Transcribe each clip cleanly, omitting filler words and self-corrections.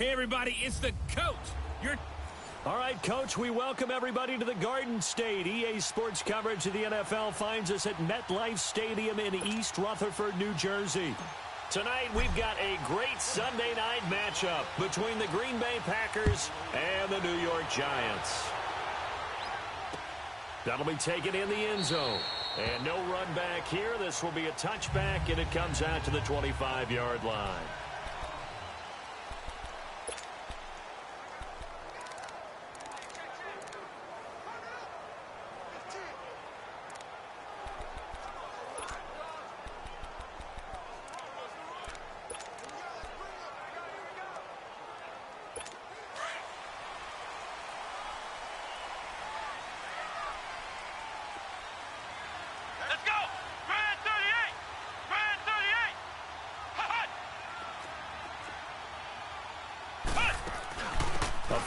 Hey, everybody, it's the coach. All right, Coach, we welcome everybody to the Garden State. EA Sports coverage of the NFL finds us at MetLife Stadium in East Rutherford, New Jersey. Tonight, we've got a great Sunday night matchup between the Green Bay Packers and the New York Giants. That'll be taken in the end zone. And no run back here. This will be a touchback, and it comes out to the 25-yard line.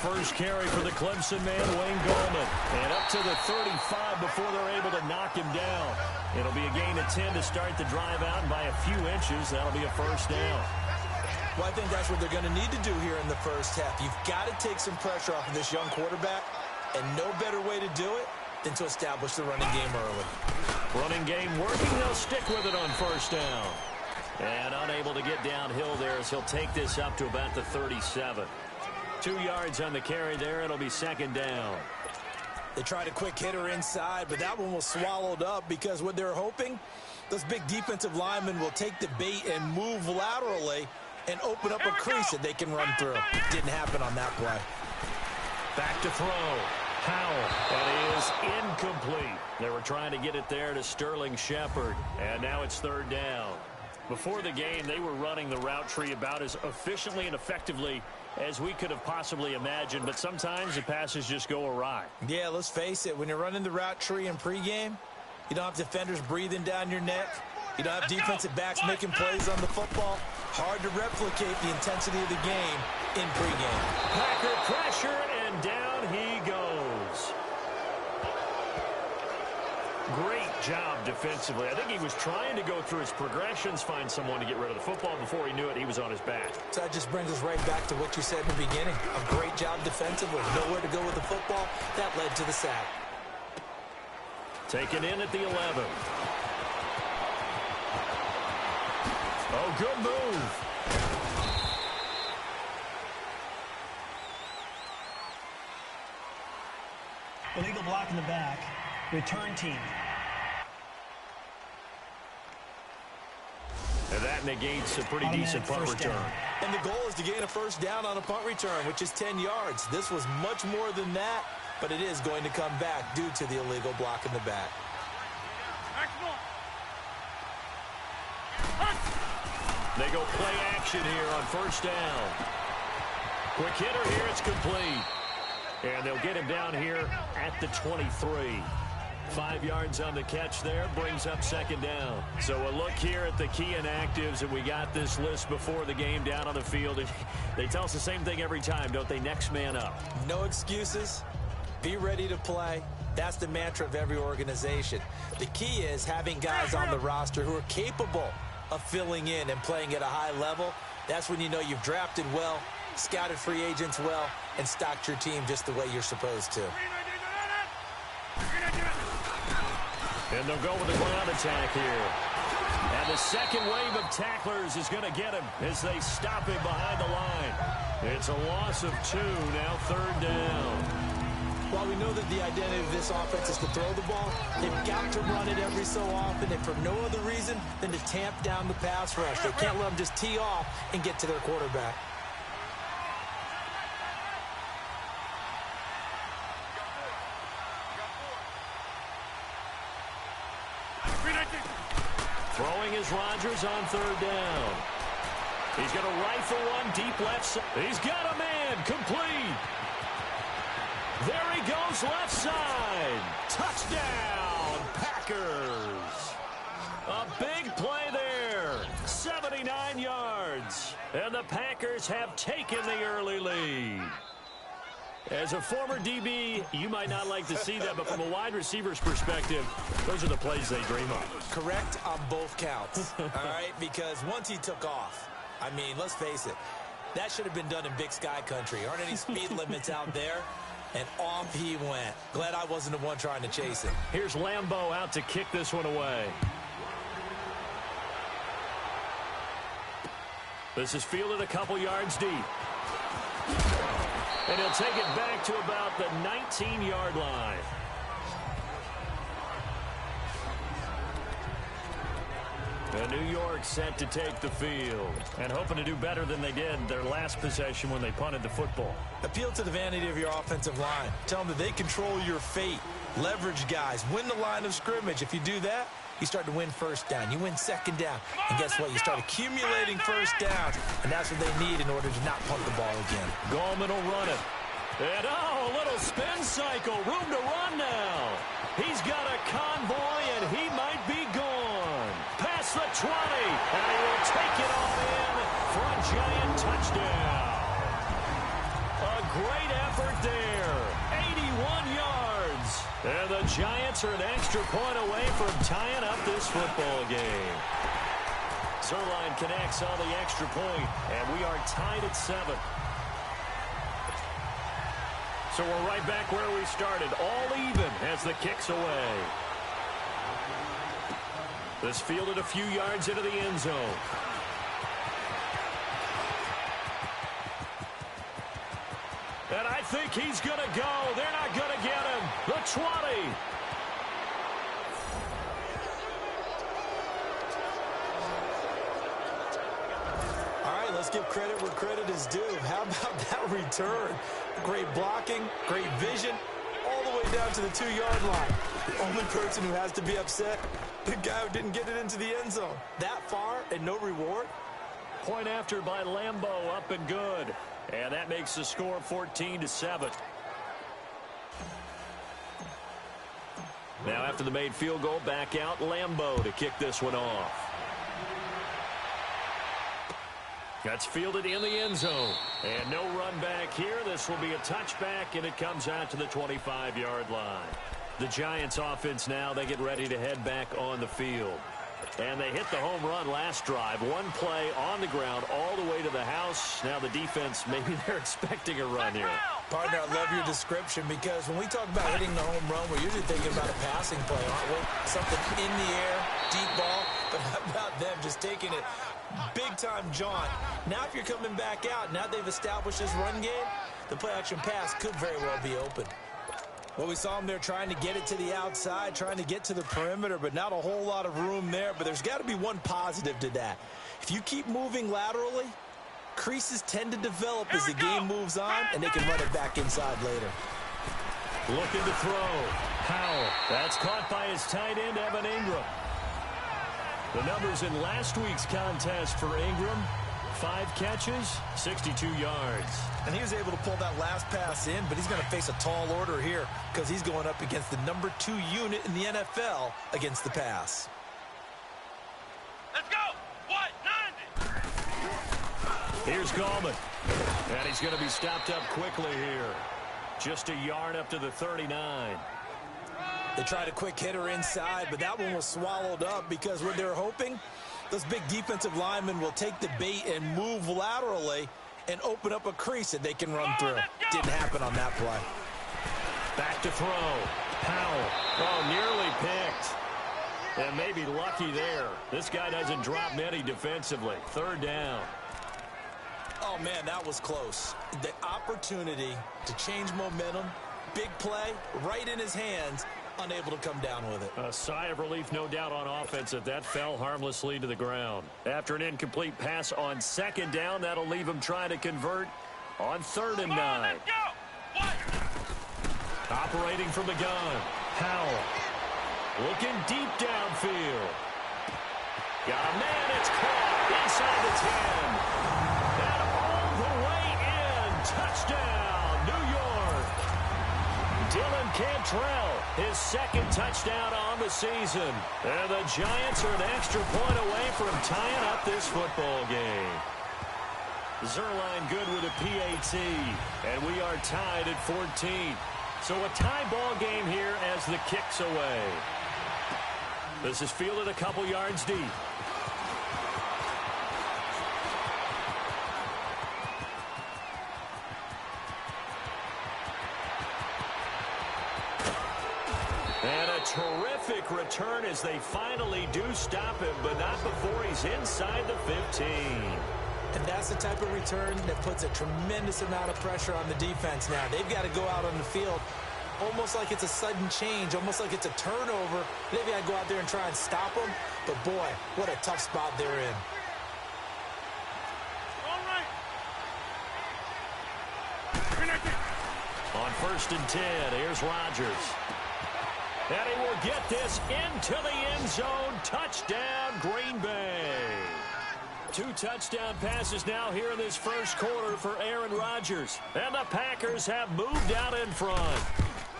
First carry for the Clemson man, Wayne Gallman. And up to the 35 before they're able to knock him down. It'll be a gain of 10 to start the drive out, and by a few inches, that'll be a first down. Well, I think that's what they're going to need to do here in the first half. You've got to take some pressure off of this young quarterback, and no better way to do it than to establish the running game early. Running game working. They'll stick with it on first down. And unable to get downhill there as he'll take this up to about the 37. 2 yards on the carry there. It'll be second down. They tried a quick hitter inside, but that one was swallowed up because what they're hoping, those big defensive linemen will take the bait and move laterally and open up a crease that they can run through. Didn't happen on that play. Back to throw. Howell. That is incomplete. They were trying to get it there to Sterling Shepard. And now it's third down. Before the game, they were running the route tree about as efficiently and effectively as we could have possibly imagined, but sometimes the passes just go awry. Yeah, let's face it. When you're running the route tree in pregame, you don't have defenders breathing down your neck. You don't have defensive backs making plays on the football. Hard to replicate the intensity of the game in pregame. Packer pressure, and down he goes. Great job defensively. I think he was trying to go through his progressions, find someone to get rid of the football. Before he knew it, he was on his back. So that just brings us right back to what you said in the beginning. A great job defensively. Nowhere to go with the football. That led to the sack. Taken in at the 11. Oh, good move. Illegal block in the back. Return team. And that negates a pretty decent punt return. And the goal is to gain a first down on a punt return, which is 10 yards. This was much more than that, but it is going to come back due to the illegal block in the back. They go play action here on first down. Quick hitter here, it's complete. And they'll get him down here at the 23. 5 yards on the catch there, brings up second down. So a look here at the key inactives, and we got this list before the game down on the field. They tell us the same thing every time, don't they? Next man up. No excuses. Be ready to play. That's the mantra of every organization. The key is having guys on the roster who are capable of filling in and playing at a high level. That's when you know you've drafted well, scouted free agents well, and stocked your team just the way you're supposed to. And they'll go with the ground attack here. And the second wave of tacklers is going to get him as they stop him behind the line. It's a loss of 2, now third down. While we know that the identity of this offense is to throw the ball, they've got to run it every so often, and for no other reason than to tamp down the pass rush. They can't let them just tee off and get to their quarterback. Throwing is Rodgers on third down. He's going to rifle one deep left side. He's got a man complete. There he goes left side. Touchdown, Packers. A big play there. 79 yards. And the Packers have taken the early lead. As a former DB, you might not like to see that, but from a wide receiver's perspective, those are the plays they dream of. Correct on both counts, all right? Because once he took off, I mean, let's face it, That should have been done in Big Sky country. Aren't any speed limits out there? And off he went. Glad I wasn't the one trying to chase him. Here's Lambeau out to kick this one away. This is fielded a couple yards deep. And he'll take it back to about the 19-yard line. And New York set to take the field and hoping to do better than they did their last possession when they punted the football. Appeal to the vanity of your offensive line. Tell them that they control your fate. Leverage guys. Win the line of scrimmage. If you do that, you start to win first down. You win second down. And guess what? You start accumulating first downs. And that's what they need in order to not punt the ball again. Gallman will run it. And a little spin cycle. Room to run now. He's got a convoy, and he might be gone. Past the 20. And he will take it on in for a giant touchdown. A great effort there. 81 yards. And the Giants are an extra point away from tying up this football game. Zerline connects on the extra point, and we are tied at 7. So we're right back where we started, all even as the kick's away. This fielded a few yards into the end zone. And I think he's going to go. They're not going to get him. The 20. All right, let's give credit where credit is due. How about that return? Great blocking, great vision, all the way down to the 2-yard line. The only person who has to be upset, the guy who didn't get it into the end zone. That far and no reward? Point after by Lambeau, up and good. And that makes the score 14-7. Now after the made field goal, back out Lambeau to kick this one off. That's fielded in the end zone. And no run back here. This will be a touchback, and it comes out to the 25-yard line. The Giants offense now, they get ready to head back on the field. And they hit the home run last drive. One play on the ground all the way to the house. Now the defense, maybe they're expecting a run here. Partner, I love your description because when we talk about hitting the home run, we're usually thinking about a passing play, aren't we? Something in the air, deep ball. But how about them just taking it big-time jaunt? Now if you're coming back out, now they've established this run game, the play-action pass could very well be open. Well, we saw them there trying to get it to the outside, trying to get to the perimeter, but not a whole lot of room there. But there's got to be one positive to that. If you keep moving laterally, creases tend to develop as the game moves on, and they can run it back inside later. Looking to throw. Powell. That's caught by his tight end, Evan Ingram. The numbers in last week's contest for Ingram: 5 catches, 62 yards. And he was able to pull that last pass in, but he's going to face a tall order here because he's going up against the number 2 unit in the NFL against the pass. Let's go! 190! Here's Gallman. And he's going to be stopped up quickly here. Just a yard up to the 39. They tried a quick hitter inside, but that one was swallowed up because what they're hoping, those big defensive linemen will take the bait and move laterally and open up a crease that they can run through. Didn't happen on that play. Back to throw. Powell. Oh, nearly picked. And maybe lucky there. This guy doesn't drop many defensively. 3rd down. Oh, man, that was close. The opportunity to change momentum, big play, right in his hands, unable to come down with it. A sigh of relief, no doubt, on offense that that fell harmlessly to the ground. After an incomplete pass on 2nd down, that'll leave him trying to convert on 3rd and 9. Operating from the gun, Powell. Looking deep downfield. Got a man, it's caught inside the 10. And all the way in. Touchdown, New York. Dylan Cantrell, his 2nd touchdown on the season. And the Giants are an extra point away from tying up this football game. Zerline good with a PAT, and we are tied at 14. So a tie ball game here as the kick's away. This is fielded a couple yards deep. terrific return as they finally do stop him, but not before he's inside the 15. And that's the type of return that puts a tremendous amount of pressure on the defense now. They've got to go out on the field almost like it's a sudden change, almost like it's a turnover. They've got to go out there and try and stop them. But, boy, what a tough spot they're in. On 1st and 10, here's Rodgers. And he will get this into the end zone. Touchdown, Green Bay. 2 touchdown passes now here in this first quarter for Aaron Rodgers. And the Packers have moved out in front.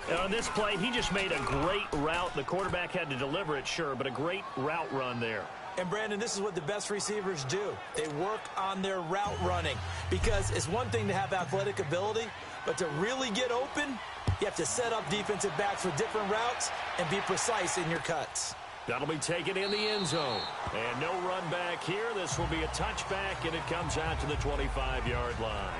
And on this play, he just made a great route. The quarterback had to deliver it, sure, but a great route run there. And, Brandon, this is what the best receivers do. They work on their route running because it's one thing to have athletic ability, but to really get open, you have to set up defensive backs with different routes and be precise in your cuts. That'll be taken in the end zone. And no run back here. This will be a touchback, and it comes out to the 25-yard line.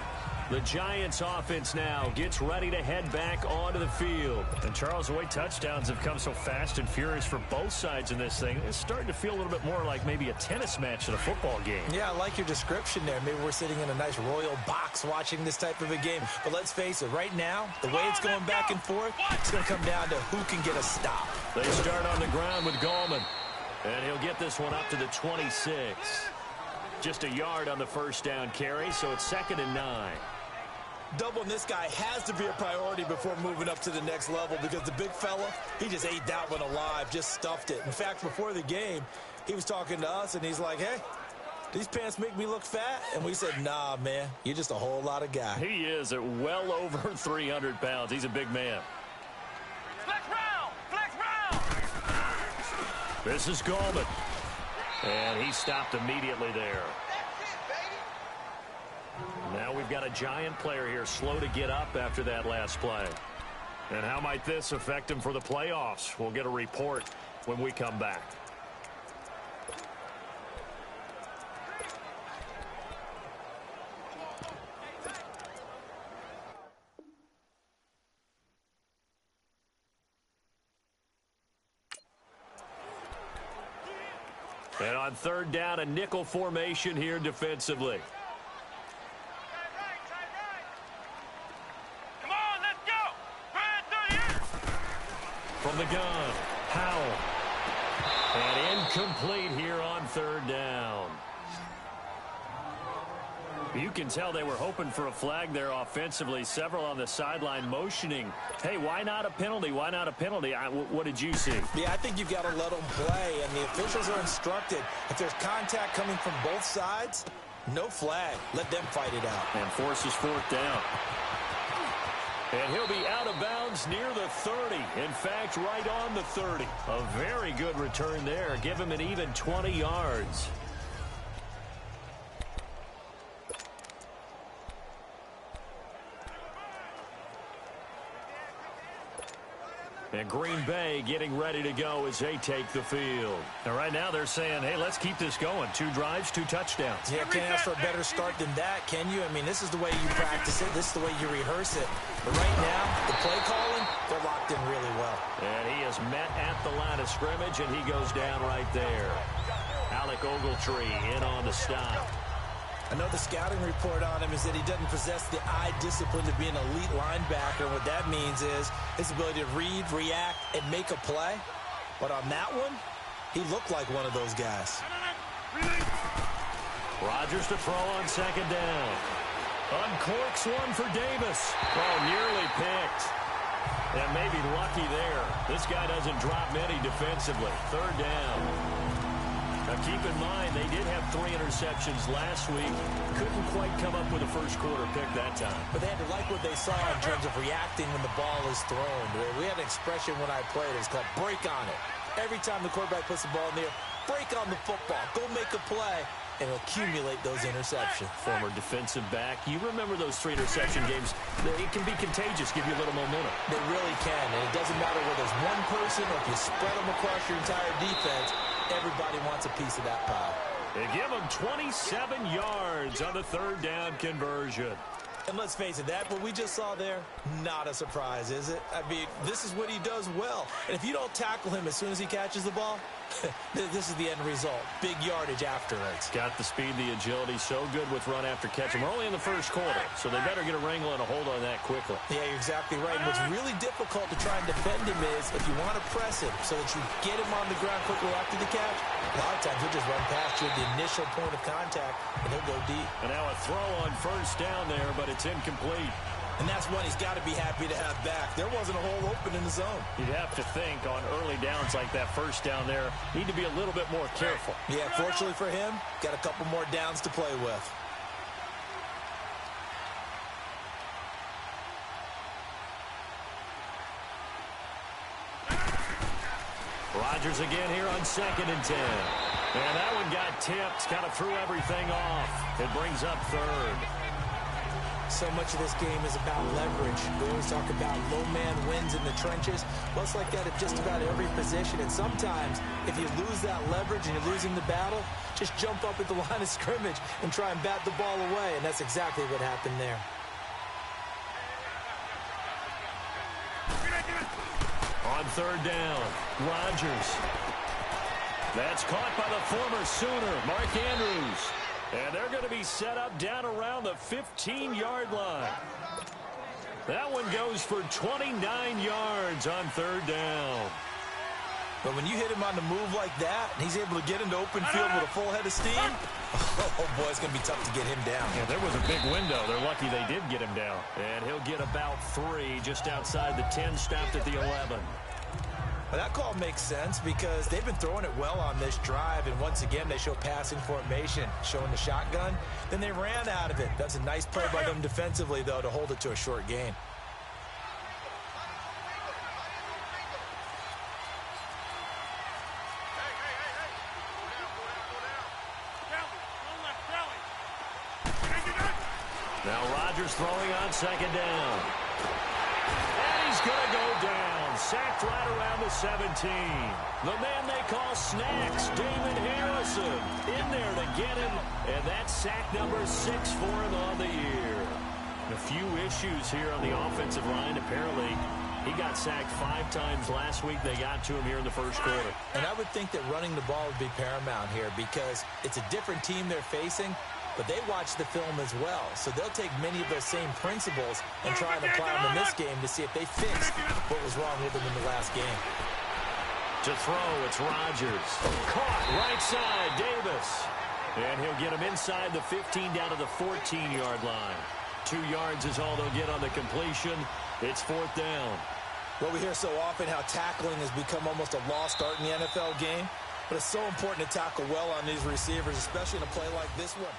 The Giants offense now gets ready to head back onto the field. And, Charles, the way touchdowns have come so fast and furious for both sides in this thing, it's starting to feel a little bit more like maybe a tennis match than a football game. Yeah, I like your description there. Maybe we're sitting in a nice royal box watching this type of a game. But let's face it, right now, the way it's going back and forth, it's going to come down to who can get a stop. They start on the ground with Gallman. And he'll get this one up to the 26. Just a yard on the first down carry, so it's 2nd and 9. Doubling this guy has to be a priority before moving up to the next level because the big fella, he just ate that one alive, just stuffed it. In fact, before the game, he was talking to us, and he's like, hey, these pants make me look fat? And we said, nah, man, you're just a whole lot of guy. He is at well over 300 pounds. He's a big man. Flex round! Flex round! This is Gallman. And he stopped immediately there. Now we've got a Giant player here slow to get up after that last play. And how might this affect him for the playoffs? We'll get a report when we come back. And on 3rd down, a nickel formation here defensively. From the gun, Howell. And incomplete here on 3rd down. You can tell they were hoping for a flag there offensively. Several on the sideline motioning. Hey, why not a penalty? Why not a penalty? What did you see? Yeah, I think you've got to let them play, and the officials are instructed. If there's contact coming from both sides, no flag. Let them fight it out. And forces 4th down. And he'll be out of bounds near the 30. In fact, right on the 30. A very good return there. Give him an even 20 yards. And Green Bay getting ready to go as they take the field. And right now they're saying, hey, let's keep this going. 2 drives, 2 touchdowns. Yeah, can't ask for a better start than that, can you? I mean, this is the way you practice it. This is the way you rehearse it. But right now, the play calling, they're locked in really well. And he is met at the line of scrimmage, and he goes down right there. Alec Ogletree in on the stop. I know the scouting report on him is that he doesn't possess the eye discipline to be an elite linebacker. What that means is his ability to read, react, and make a play. But on that one, he looked like one of those guys. Rodgers to throw on 2nd down. Uncorks one for Davis. Oh, nearly picked. And maybe lucky there. This guy doesn't drop many defensively. 3rd down. Now, keep in mind, they did have 3 interceptions last week. Couldn't quite come up with a first quarter pick that time. But they had to like what they saw in terms of reacting when the ball is thrown. We had an expression when I played. It's called break on it. Every time the quarterback puts the ball in the air, break on the football. Go make a play and accumulate those interceptions. Former defensive back. You remember those 3 interception games. It can be contagious, give you a little momentum. They really can. And it doesn't matter whether it's one person or if you spread them across your entire defense. Everybody wants a piece of that pie. They give them 27 yards on the 3rd down conversion. And let's face it, what we just saw there, not a surprise, is it? I mean, this is what he does well. And if you don't tackle him as soon as he catches the ball, this is the end result. Big yardage afterwards. Got the speed, the agility, so good with run after catch. And we're only in the first quarter, so they better get a wrangle and a hold on that quickly. Yeah, you're exactly right. And what's really difficult to try and defend him is if you want to press him so that you get him on the ground quickly after the catch, a lot of times he'll just run past you at the initial point of contact, and he'll go deep. And now a throw on first down there, but it's incomplete. And that's one he's got to be happy to have back. There wasn't a hole open in the zone. You'd have to think on early downs like that first down there, need to be a little bit more careful. Yeah, fortunately for him, got a couple more downs to play with. Rodgers again here on 2nd and 10. And that one got tipped, kind of threw everything off. It brings up 3rd. So much of this game is about leverage. We always talk about low man wins in the trenches. Well, it's like that at just about every position. And sometimes, if you lose that leverage and you're losing the battle, just jump up at the line of scrimmage and try and bat the ball away. And that's exactly what happened there. On 3rd down, Rodgers. That's caught by the former Sooner, Mark Andrews. And they're going to be set up down around the 15-yard line. That one goes for 29 yards on 3rd down. But when you hit him on the move like that, and he's able to get into open field with a full head of steam, oh boy, it's going to be tough to get him down. Yeah, there was a big window. They're lucky they did get him down. And he'll get about 3 just outside the 10, stopped at the 11. Well, that call makes sense because they've been throwing it well on this drive, and once again they show passing formation, showing the shotgun. Then they ran out of it. That's a nice play by them defensively, though, to hold it to a short gain. Now Rodgers throwing on 2nd down. And he's going to go down. Sacked right around the 17. The man they call Snacks, David Harrison, in there to get him. And that's sack number 6 for him on the year. A few issues here on the offensive line. Apparently, he got sacked 5 times last week. They got to him here in the first quarter. And I would think that running the ball would be paramount here because it's a different team they're facing, but they watch the film as well. So they'll take many of those same principles and try and apply them in this game to see if they fix what was wrong with them in the last game. To throw, it's Rodgers. Caught right side, Davis. And he'll get him inside the 15 down to the 14-yard line. 2 yards is all they'll get on the completion. It's 4th down. Well, we hear so often how tackling has become almost a lost art in the NFL game. But it's so important to tackle well on these receivers, especially in a play like this one.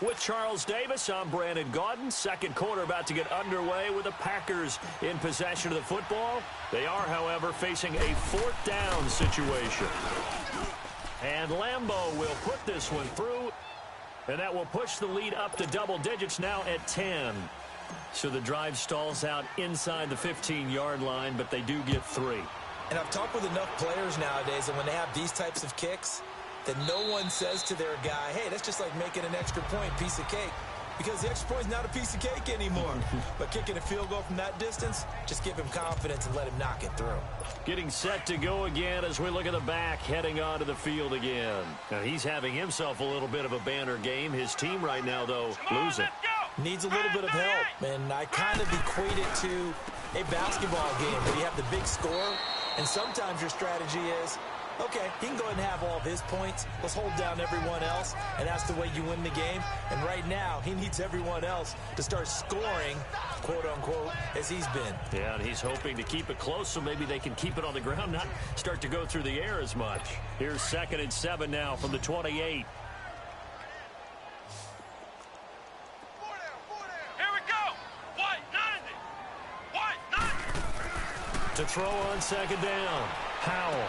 With Charles Davis, I'm Brandon Gaudin. Second quarter about to get underway with the Packers in possession of the football. They are, however, facing a 4th down situation. And Lambeau will put this one through. And that will push the lead up to double digits now at 10. So the drive stalls out inside the 15-yard line, but they do get 3. And I've talked with enough players nowadays, and when they have these types of kicks, that no one says to their guy, hey, that's just like making an extra point, piece of cake. Because the extra point is not a piece of cake anymore. But kicking a field goal from that distance, just give him confidence and let him knock it through. Getting set to go again as we look at the back, heading onto the field again. Now, he's having himself a little bit of a banner game. His team right now, though, losing. Needs a little bit of help, and I kind of equate it to a basketball game where you have the big score, and sometimes your strategy is, okay, he can go ahead and have all of his points. Let's hold down everyone else, and that's the way you win the game. And right now, he needs everyone else to start scoring, quote-unquote, as he's been. Yeah, and he's hoping to keep it close so maybe they can keep it on the ground, not start to go through the air as much. Here's 2nd and 7 now from the 28. To throw on 2nd down, Howell.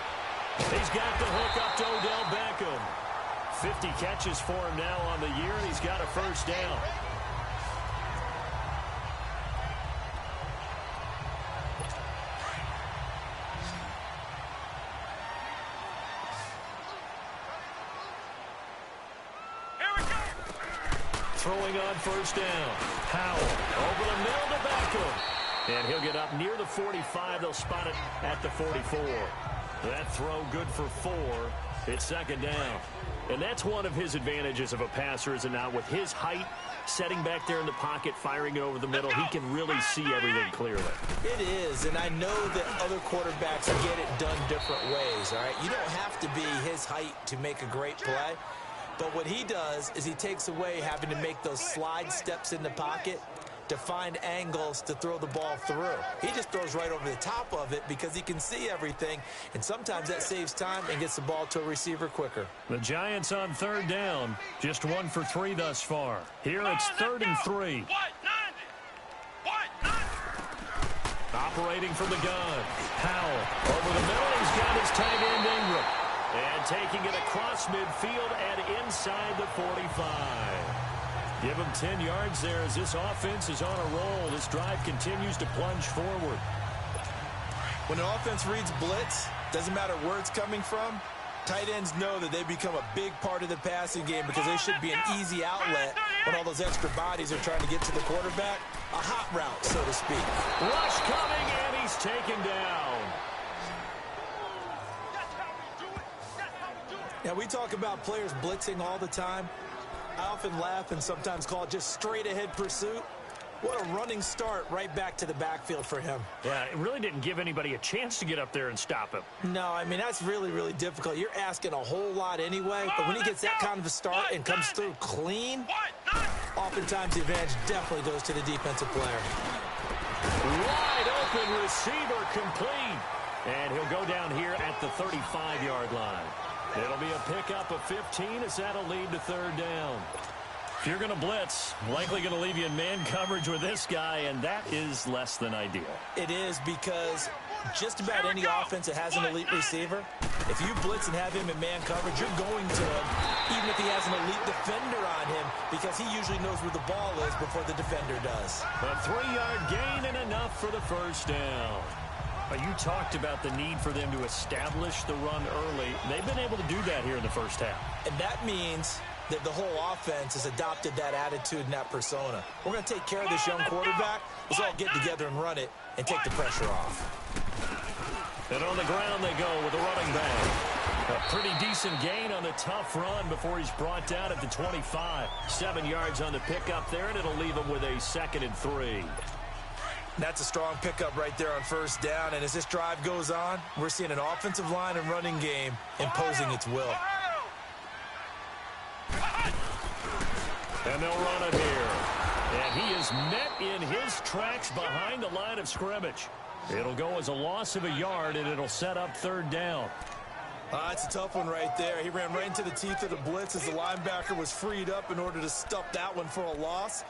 He's got the hook up to Odell Beckham. 50 catches for him now on the year, and he's got a first down. throwing on first down. Howell over the middle to Beckham. And he'll get up near the 45. They'll spot it at the 44. That throw good for 4. It's second down. And that's one of his advantages of a passer, is it not? With his height, setting back there in the pocket, firing it over the middle, he can really see everything clearly. It is, and I know that other quarterbacks get it done different ways, all right? You don't have to be his height to make a great play. But what he does is he takes away having to make those slide steps in the pocket to find angles to throw the ball through. He just throws right over the top of it because he can see everything, and sometimes that saves time and gets the ball to a receiver quicker. The Giants on third down, just 1 for 3 thus far. Here it's 3rd and 3. Operating from the gun. Howell over the middle. He's got his tight end Ingram. And taking it across midfield and inside the 45. Give him 10 yards there as this offense is on a roll. This drive continues to plunge forward. When an offense reads blitz, doesn't matter where it's coming from, tight ends know that they become a big part of the passing game because they should be an easy outlet when all those extra bodies are trying to get to the quarterback. A hot route, so to speak. Rush coming, and he's taken down. Now, we talk about players blitzing all the time. I often laugh and sometimes call it just straight-ahead pursuit. What a running start right back to the backfield for him. Yeah, it really didn't give anybody a chance to get up there and stop him. No, I mean, that's really, really difficult. You're asking a whole lot anyway, but when he gets that kind of a start and comes through clean, oftentimes the advantage definitely goes to the defensive player. Wide open receiver complete. And he'll go down here at the 35-yard line. It'll be a pickup of 15 as that'll lead to third down. If you're going to blitz, likely going to leave you in man coverage with this guy, and that is less than ideal. It is, because just about any offense that has an elite receiver, if you blitz and have him in man coverage, you're going to him, even if he has an elite defender on him, because he usually knows where the ball is before the defender does. A 3-yard gain and enough for the first down. You talked about the need for them to establish the run early. They've been able to do that here in the first half. And that means that the whole offense has adopted that attitude and that persona. We're going to take care of this young quarterback. Let's all get together and run it and take the pressure off. And on the ground they go with the running back. A pretty decent gain on the tough run before he's brought down at the 25. 7 yards on the pickup there, and it'll leave him with a 2nd and 3. That's a strong pickup right there on first down. And as this drive goes on, we're seeing an offensive line and running game imposing its will. And they'll run it here. And he is met in his tracks behind the line of scrimmage. It'll go as a loss of a yard, and it'll set up third down. That's a tough one right there. He ran right into the teeth of the blitz as the linebacker was freed up in order to stop that one for a loss.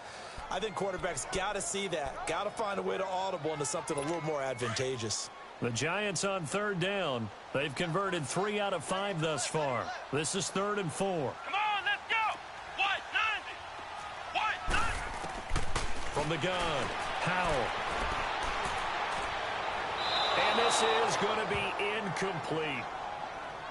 I think quarterbacks got to see that. Got to find a way to audible into something a little more advantageous. The Giants on third down. They've converted 3 out of 5 thus far. This is 3rd and 4. Come on, let's go. White 90. White 90. From the gun, Howell. And this is going to be incomplete.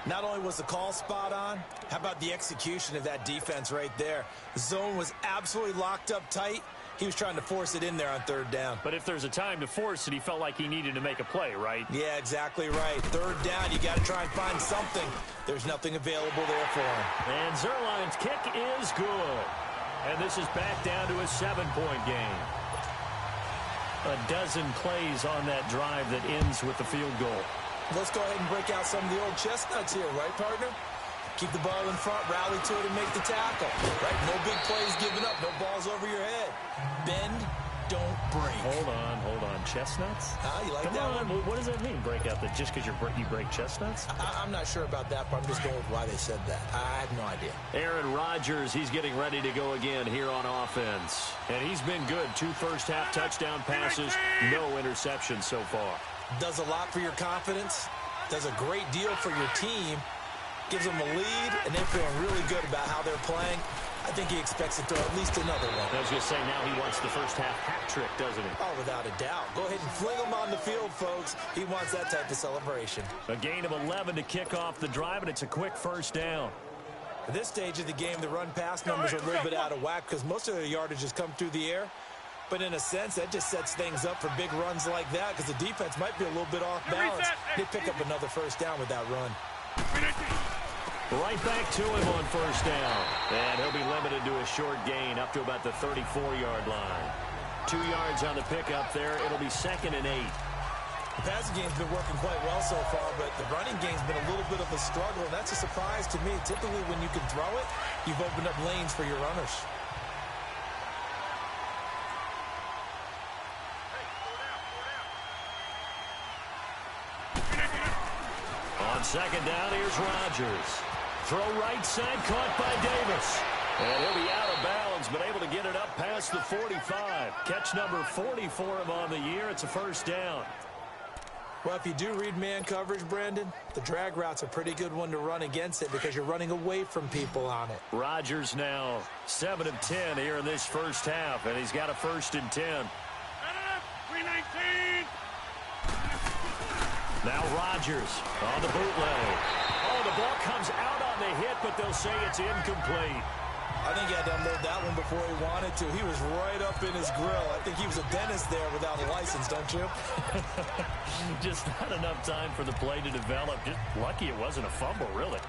Not only was the call spot on, how about the execution of that defense right there? The zone was absolutely locked up tight. He was trying to force it in there on third down. But if there's a time to force it, he felt like he needed to make a play, right? Yeah, exactly right. Third down, you got to try and find something. There's nothing available there for him. And Zerline's kick is good. And this is back down to a 7-point game. A dozen plays on that drive that ends with the field goal. Let's go ahead and break out some of the old chestnuts here, right, partner? Keep the ball in front, rally to it, and make the tackle. Right? No big plays given up, no balls over your head. Bend, don't break. Hold on. Chestnuts? You like Come that on. one? What does that mean, break out? That just because you break chestnuts? I'm not sure about that, but I'm just going with why they said that. I have no idea. Aaron Rodgers, he's getting ready to go again here on offense. And he's been good. 2 first-half touchdown passes, no interceptions so far. Does a lot for your confidence, does a great deal for your team, gives them a lead, and they're feeling really good about how they're playing. I think he expects to throw at least another one. I was going to say, now he wants the first-half hat trick, doesn't he? Oh, without a doubt. Go ahead and fling him on the field, folks. He wants that type of celebration. A gain of 11 to kick off the drive, and it's a quick first down. At this stage of the game, the run-pass numbers are a little bit out of whack because most of their yardage has come through the air. But in a sense, that just sets things up for big runs like that because the defense might be a little bit off balance. They pick up another first down with that run. Right back to him on first down. And he'll be limited to a short gain up to about the 34-yard line. 2 yards on the pickup there. It'll be 2nd and 8. The passing game's been working quite well so far, but the running game's been a little bit of a struggle, and that's a surprise to me. Typically, when you can throw it, you've opened up lanes for your runners. On 2nd down, here's Rodgers. Throw right side, caught by Davis. And he'll be out of bounds, but able to get it up past the 45. Catch number 40 for him on the year. It's a first down. Well, if you do read man coverage, Brandon, the drag route's a pretty good one to run against it because you're running away from people on it. Rodgers now 7 of 10 here in this first half, and he's got a 1st and 10. 319. Now Rodgers on the bootleg. Oh, the ball comes out on the hit, but they'll say it's incomplete. I think he had to unload that one before he wanted to. He was right up in his grill. I think he was a dentist there without a license, don't you? Just not enough time for the play to develop. Just lucky it wasn't a fumble, really.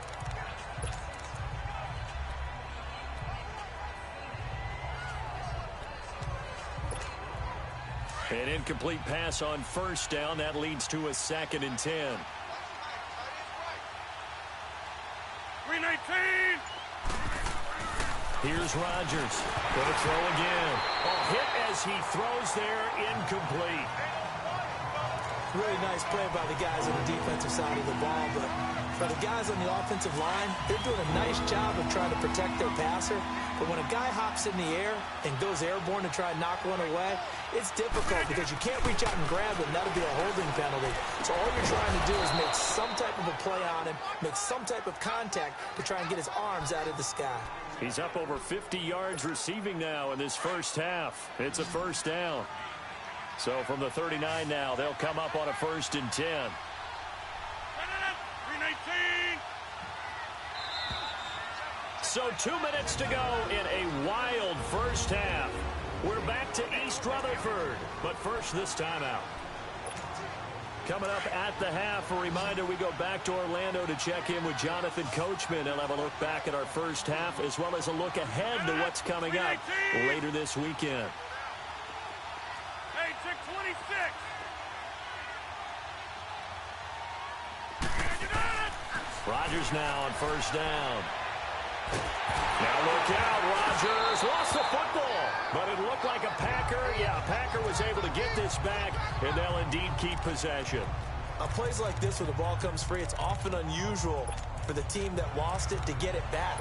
An incomplete pass on first down. That leads to a 2nd and 10. 319. Here's Rodgers. Going to throw again. Oh, hit as he throws there, incomplete. Really nice play by the guys on the defensive side of the ball, but for the guys on the offensive line, they're doing a nice job of trying to protect their passer. But when a guy hops in the air and goes airborne to try and knock one away, it's difficult because you can't reach out and grab him. That'll be a holding penalty. So all you're trying to do is make some type of a play on him, make some type of contact to try and get his arms out of the sky. He's up over 50 yards receiving now in this first half. It's a first down. So from the 39 now, they'll come up on a 1st and 10. 319. So 2 minutes to go in a wild first half. We're back to East Rutherford, but first this timeout. Coming up at the half, a reminder we go back to Orlando to check in with Jonathan Coachman. He'll have a look back at our first half as well as a look ahead to what's coming up later this weekend. Hey, 626. Rodgers now on first down. Now look out, Rodgers lost the football, but it looked like a Packer. Yeah, Packer was able to get this back, and they'll indeed keep possession. On plays like this where the ball comes free, it's often unusual for the team that lost it to get it back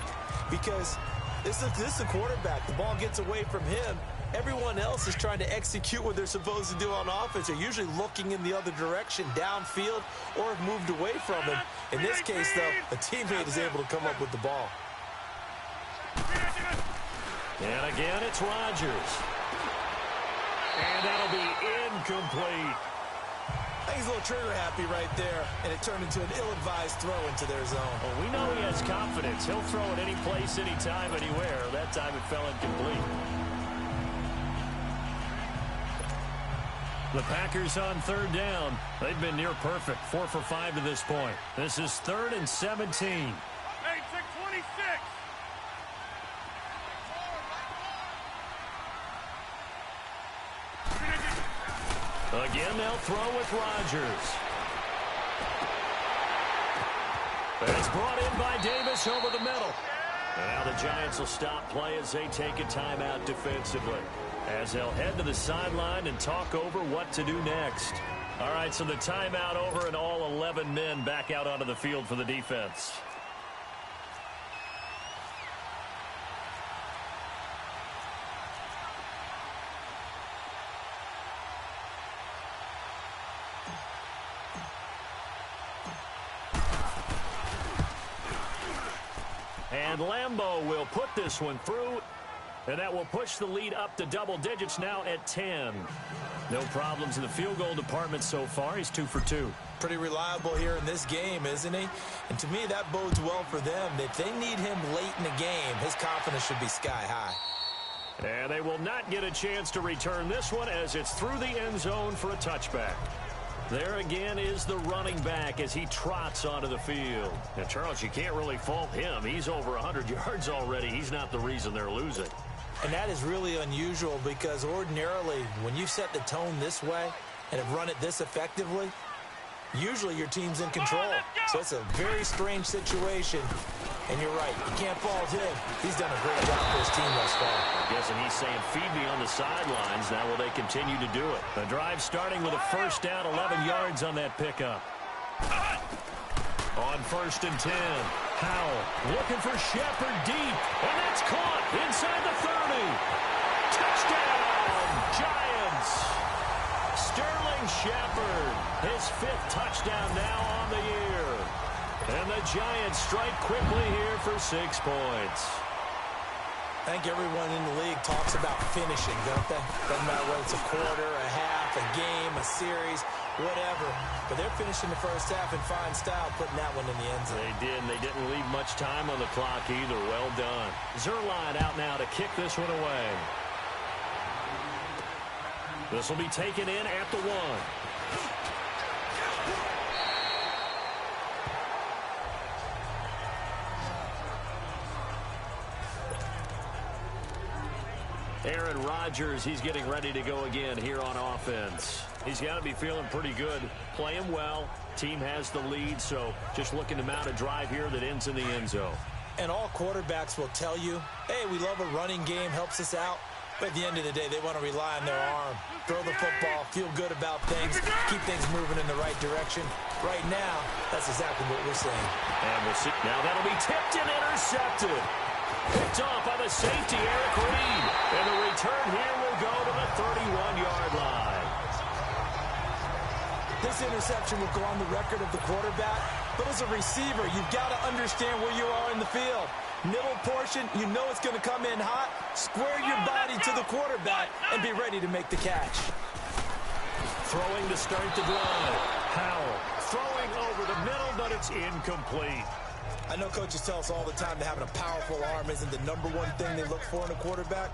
because this is the quarterback. The ball gets away from him. Everyone else is trying to execute what they're supposed to do on offense. They're usually looking in the other direction, downfield, or have moved away from him. In this case, though, a teammate is able to come up with the ball. And again, it's Rodgers. And that'll be incomplete. I think he's a little trigger happy right there, and it turned into an ill-advised throw into their zone. Well, we know he has confidence. He'll throw it any place, anytime, anywhere. That time it fell incomplete. The Packers on 3rd down. They've been near perfect, 4 for 5 to this point. This is 3rd and 17. Hey, 626. Again, they'll throw with Rodgers. It's brought in by Davis over the middle. And now the Giants will stop play as they take a timeout defensively, as they'll head to the sideline and talk over what to do next. All right, so the timeout over and all 11 men back out onto the field for the defense. And Lambeau will put this one through. And that will push the lead up to double digits now at 10. No problems in the field goal department so far. He's 2 for 2. Pretty reliable here in this game, isn't he? And to me, that bodes well for them. If they need him late in the game, his confidence should be sky high. And they will not get a chance to return this one as it's through the end zone for a touchback. There again is the running back as he trots onto the field. And Charles, you can't really fault him. He's over 100 yards already. He's not the reason they're losing. And that is really unusual because ordinarily when you set the tone this way and have run it this effectively, usually your team's in control. So it's a very strange situation. And you're right, you can't fault him. He's done a great job for his team thus far. I'm guessing he's saying, feed me on the sidelines. Now will they continue to do it? The drive starting with a first down, 11 yards on that pickup. On 1st and 10, Howell looking for Shepard deep. And that's caught inside the 30. Touchdown, Giants. Sterling Shepard, his 5th touchdown now on the year. And the Giants strike quickly here for 6 points. I think everyone in the league talks about finishing, don't they? Doesn't matter whether it's a quarter, a half, a game, a series, whatever. But they're finishing the first half in fine style, putting that one in the end zone. They did, and they didn't leave much time on the clock either. Well done. Zerline out now to kick this one away. This will be taken in at the 1. Aaron Rodgers, he's getting ready to go again here on offense. He's got to be feeling pretty good, playing well. Team has the lead, so just looking to mount a drive here that ends in the end zone. And all quarterbacks will tell you, hey, we love a running game, helps us out. But at the end of the day, they want to rely on their arm. Throw the football, feel good about things, keep things moving in the right direction. Right now, that's exactly what we're saying. And we'll see. Now that'll be tipped and intercepted. Picked off by the safety, Eric Reed. And the return here will go to the 31-yard line. This interception will go on the record of the quarterback. But as a receiver, you've got to understand where you are in the field. Middle portion, you know it's going to come in hot. Square your body to the quarterback and be ready to make the catch. Throwing to start the drive. Howell throwing over the middle, but it's incomplete. I know coaches tell us all the time that having a powerful arm isn't the #1 thing they look for in a quarterback.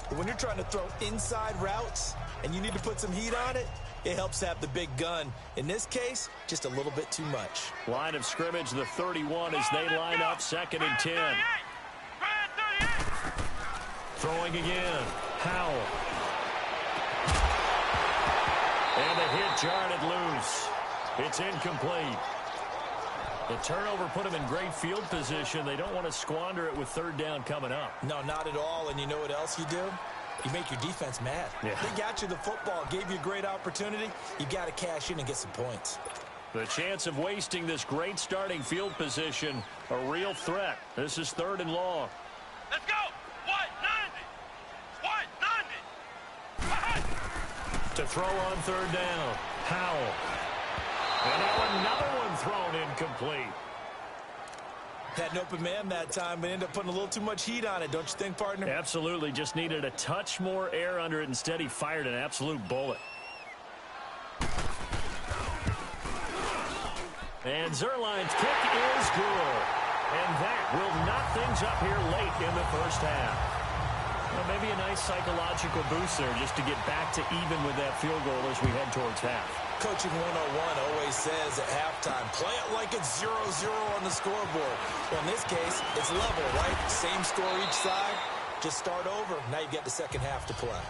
But when you're trying to throw inside routes and you need to put some heat on it, it helps to have the big gun. In this case, just a little bit too much. Line of scrimmage, the 31 as they line up 2nd and 10. Throwing again. Howell. And the hit jarred loose. It's incomplete. The turnover put them in great field position. They don't want to squander it with 3rd down coming up. No, not at all. And you know what else you do? You make your defense mad. Yeah. They got you the football, gave you a great opportunity. You got to cash in and get some points. The chance of wasting this great starting field position, a real threat. This is 3rd and long. Let's go. White 90. White 90. To throw on 3rd down. Howell. And now another one thrown incomplete. Had an open man that time, but ended up putting a little too much heat on it, don't you think, partner? Absolutely. Just needed a touch more air under it. Instead, he fired an absolute bullet. And Zerline's kick is good. And that will knock things up here late in the first half. Well, maybe a nice psychological boost there just to get back to even with that field goal as we head towards half. Coaching 101 always says at halftime, play it like it's 0-0 on the scoreboard. Well, in this case, it's level, right? Same score each side. Just start over. Now you get the second half to play.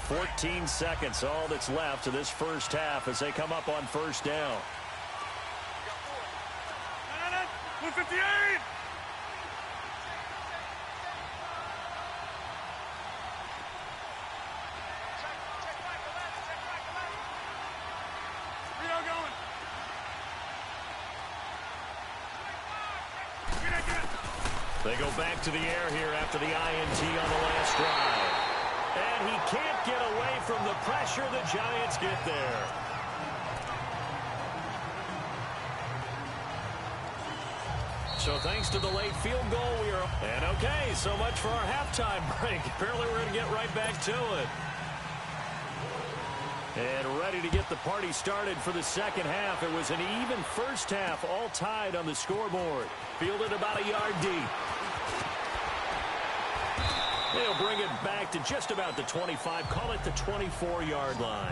$14 seconds, all that's left of this first half as they come up on 1st down. 158. They go back to the air here after the INT on the last drive. And he can't get away from the pressure. The Giants get there. So thanks to the late field goal, we are... And okay, so much for our halftime break. Apparently we're going to get right back to it. And ready to get the party started for the second half. It was an even first half, all tied on the scoreboard. Fielded about a yard deep. They'll bring it back to just about the 25, call it the 24-yard line.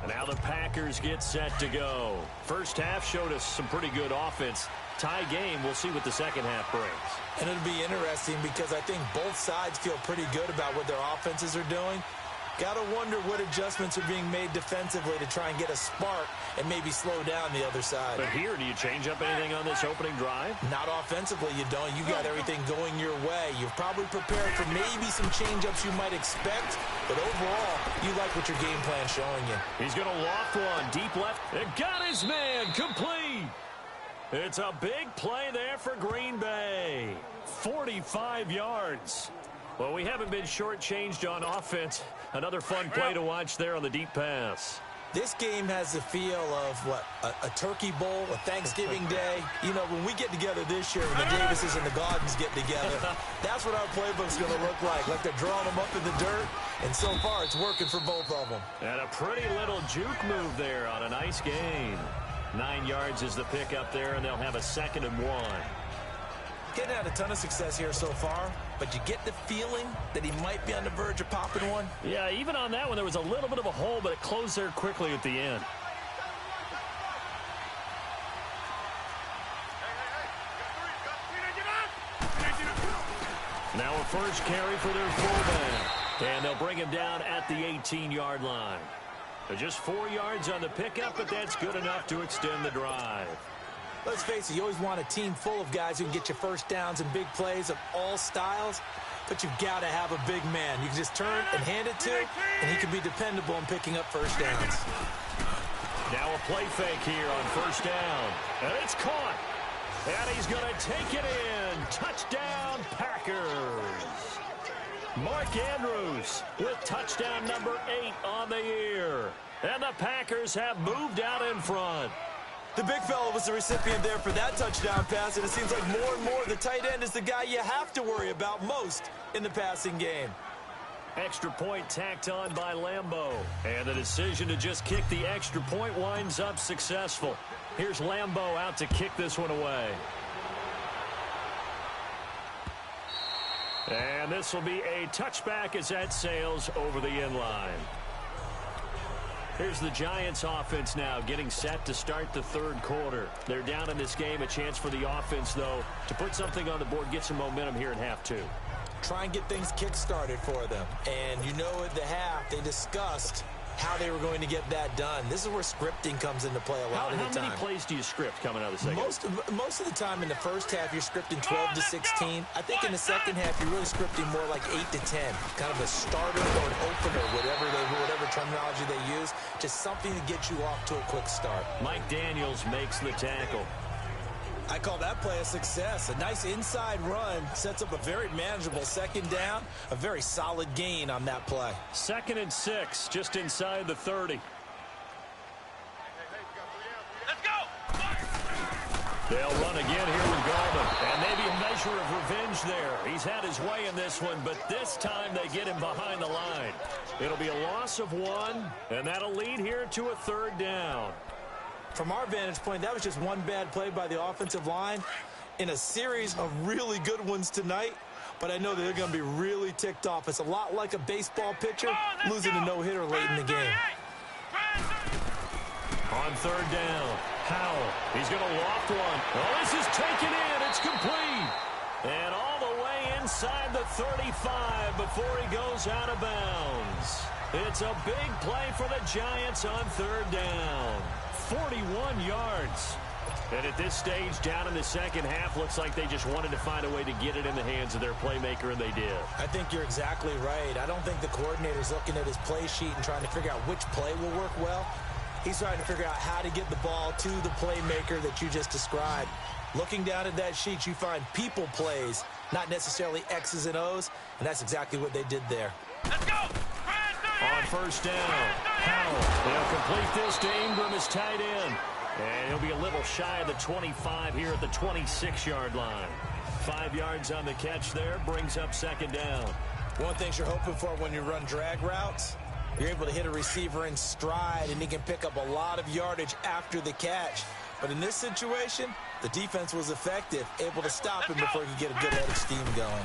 And now the Packers get set to go. First half showed us some pretty good offense. Tie game, we'll see what the second half brings. And it'll be interesting because I think both sides feel pretty good about what their offenses are doing. Got to wonder what adjustments are being made defensively to try and get a spark and maybe slow down the other side. But here, do you change up anything on this opening drive? Not offensively, you don't. You got everything going your way. You've probably prepared for maybe some change-ups you might expect, but overall, you like what your game plan's showing you. He's going to loft one, deep left, and got his man, complete. It's a big play there for Green Bay. 45 yards. Well, we haven't been shortchanged on offense. Another fun play to watch there on the deep pass. This game has the feel of, what, a turkey bowl, a Thanksgiving day. You know, when we get together this year, when the Davises and the Gardens get together, that's what our playbook's going to look like they're drawing them up in the dirt, and so far it's working for both of them. And a pretty little juke move there on a nice gain. 9 yards is the pickup there, and they'll have a 2nd and 1. Getting had a ton of success here so far, but you get the feeling that he might be on the verge of popping one. Yeah, even on that one, there was a little bit of a hole, but it closed there quickly at the end. Now a first carry for their fullback, and they'll bring him down at the 18-yard line. So just 4 yards on the pickup, but that's good enough to extend the drive. Let's face it, you always want a team full of guys who can get you first downs and big plays of all styles, but you've got to have a big man. You can just turn and hand it to, and he can be dependable in picking up first downs. Now a play fake here on first down, and it's caught. And he's going to take it in. Touchdown, Packers. Mark Andrews with touchdown number 8 on the year. And the Packers have moved out in front. The big fella was the recipient there for that touchdown pass, and it seems like more and more the tight end is the guy you have to worry about most in the passing game. Extra point tacked on by Lambeau. And the decision to just kick the extra point winds up successful. Here's Lambeau out to kick this one away. And this will be a touchback as that sails over the end line. Here's the Giants offense now getting set to start the third quarter. They're down in this game. A chance for the offense, though, to put something on the board, get some momentum here in half 2. Try and get things kick-started for them. And you know at the half, they discussed how they were going to get that done. This is where scripting comes into play a lot of the time. How many plays do you script coming out of the second? Most of the time in the first half, you're scripting 12 to 16. I think in the second half, you're really scripting more like 8 to 10. Kind of a starter or an opener, whatever terminology they use. Just something to get you off to a quick start. Mike Daniels makes the tackle. I call that play a success. A nice inside run sets up a very manageable second down. A very solid gain on that play. 2nd and 6, just inside the 30. Let's go! They'll run again here with Gallman. And maybe a measure of revenge there. He's had his way in this one, but this time they get him behind the line. It'll be a loss of 1, and that'll lead here to a 3rd down. From our vantage point, that was just one bad play by the offensive line in a series of really good ones tonight. But I know that they're going to be really ticked off. It's a lot like a baseball pitcher losing a no-hitter late in the game. On 3rd down, Howell. He's going to loft one. Oh, this is taken in. It's complete. And all the way inside the 35 before he goes out of bounds. It's a big play for the Giants on 3rd down. 41 yards. And at this stage, down in the second half, looks like they just wanted to find a way to get it in the hands of their playmaker, and they did. I think you're exactly right. I don't think the coordinator's looking at his play sheet and trying to figure out which play will work well. He's trying to figure out how to get the ball to the playmaker that you just described. Looking down at that sheet, you find people plays, not necessarily X's and O's, and that's exactly what they did there. Let's go! On 1st down, Howell. They'll complete this to Ingram as tight end. And he'll be a little shy of the 25 here at the 26-yard line. 5 yards on the catch there, brings up second down. One thing you're hoping for when you run drag routes, you're able to hit a receiver in stride, and he can pick up a lot of yardage after the catch. But in this situation, the defense was effective, able to stop him before he could get a good head of steam going.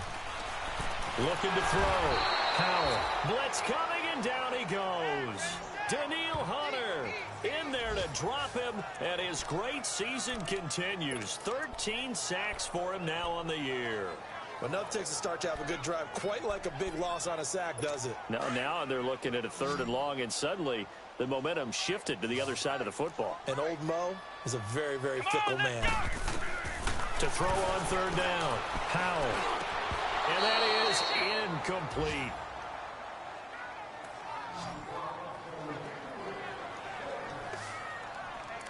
Looking to throw. Howell. Blitz coming, and down he goes. Daniil Hunter in there to drop him, and his great season continues. 13 sacks for him now on the year. Enough takes a start to have a good drive. Quite like a big loss on a sack, does it? Now they're looking at a 3rd and long, and suddenly the momentum shifted to the other side of the football. And old Mo is a very, very fickle man. To throw on 3rd down. Howell. And that is incomplete.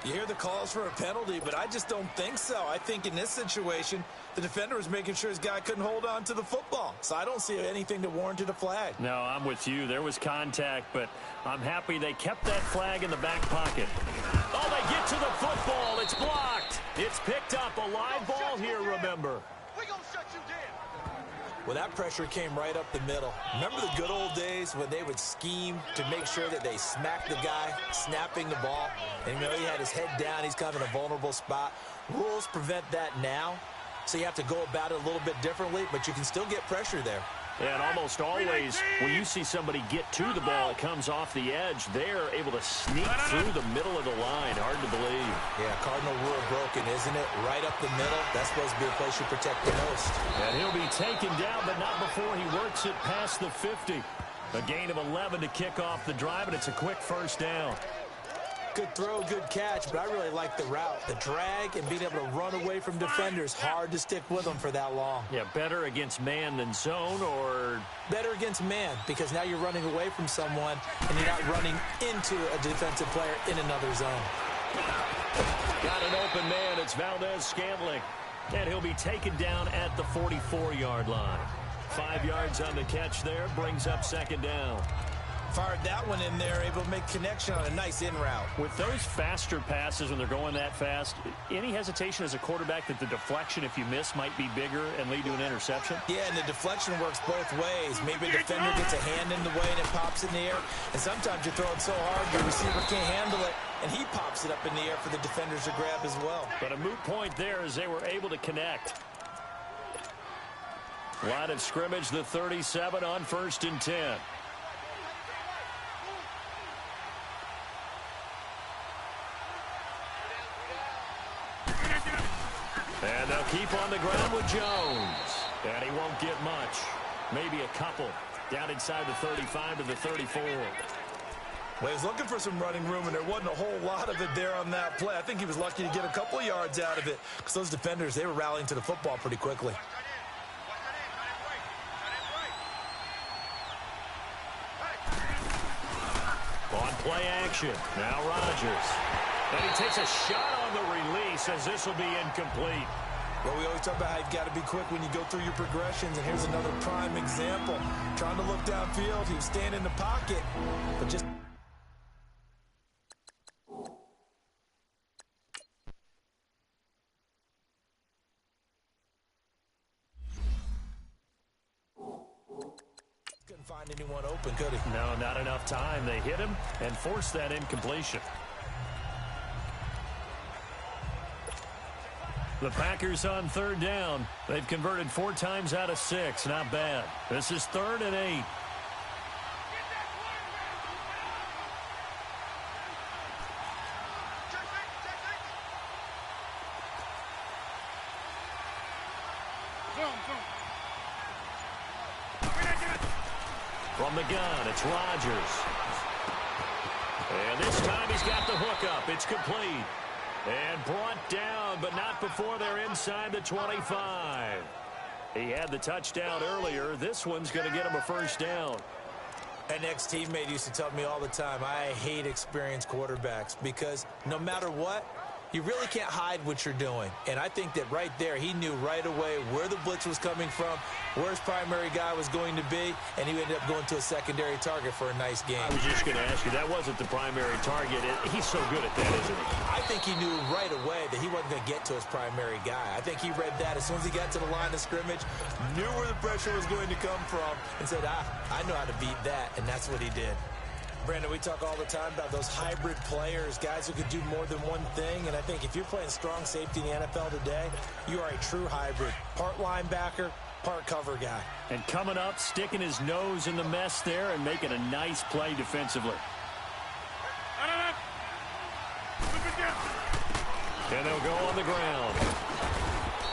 You hear the calls for a penalty, but I just don't think so. I think in this situation, the defender was making sure his guy couldn't hold on to the football. So I don't see anything that warranted a flag. No, I'm with you. There was contact, but I'm happy they kept that flag in the back pocket. Oh, they get to the football. It's blocked. It's picked up. A live ball here, remember. We're going to shut you down. Well, that pressure came right up the middle. Remember the good old days when they would scheme to make sure that they smacked the guy snapping the ball? And you know, he had his head down. He's kind of in a vulnerable spot. Rules prevent that now, so you have to go about it a little bit differently, but you can still get pressure there. Yeah, and almost always when you see somebody get to the ball, it comes off the edge. They're able to sneak through the middle of the line. Hard to believe. Yeah, cardinal rule broken, isn't it? Right up the middle. That's supposed to be a place you protect the most. And he'll be taken down, but not before he works it past the 50. A gain of 11 to kick off the drive, and it's a quick 1st down. Good throw, good catch, but I really like the route. The drag and being able to run away from defenders. Hard to stick with them for that long. Yeah, better against man than zone, or better against man, because now you're running away from someone and you're not running into a defensive player in another zone. Got an open man. It's Valdez-Scantling. And he'll be taken down at the 44-yard line. 5 yards on the catch there. Brings up second down. Fired that one in there, able to make connection on a nice in route. With those faster passes when they're going that fast, any hesitation as a quarterback that the deflection, if you miss, might be bigger and lead to an interception? Yeah, and the deflection works both ways. Maybe a defender gets a hand in the way and it pops in the air. And sometimes you throw it so hard your receiver can't handle it, and he pops it up in the air for the defenders to grab as well. But a moot point there as they were able to connect. Line of scrimmage, the 37 on 1st and 10. And they'll keep on the ground with Jones. And he won't get much. Maybe a couple. Down inside the 35 to the 34. Well, he was looking for some running room, and there wasn't a whole lot of it there on that play. I think he was lucky to get a couple yards out of it, because those defenders, they were rallying to the football pretty quickly. On play action. Now Rodgers. And he takes a shot on the release as this will be incomplete. Well, we always talk about how you've got to be quick when you go through your progressions, and here's another prime example. Trying to look downfield, he was standing in the pocket, but just... couldn't find anyone open, could he? No, not enough time. They hit him and forced that incompletion. The Packers on 3rd down. They've converted 4 times out of 6. Not bad. This is 3rd and 8. From the gun, it's Rodgers. And this time he's got the hook up. It's complete. And brought down, but not before they're inside the 25. He had the touchdown earlier. This one's going to get him a 1st down. An ex-teammate used to tell me all the time, I hate experienced quarterbacks, because no matter what, You really can't hide what you're doing. And I think that right there, he knew right away where the blitz was coming from, where his primary guy was going to be, and he ended up going to a secondary target for a nice game. I was just going to ask you, that wasn't the primary target. He's so good at that, isn't he? I think he knew right away that he wasn't going to get to his primary guy. I think he read that as soon as he got to the line of scrimmage, knew where the pressure was going to come from, and said, I know how to beat that, and that's what he did. Brandon, we talk all the time about those hybrid players, guys who could do more than one thing, and I think if you're playing strong safety in the NFL today, you are a true hybrid. Part linebacker, part cover guy. And coming up, sticking his nose in the mess there and making a nice play defensively. And they'll go on the ground.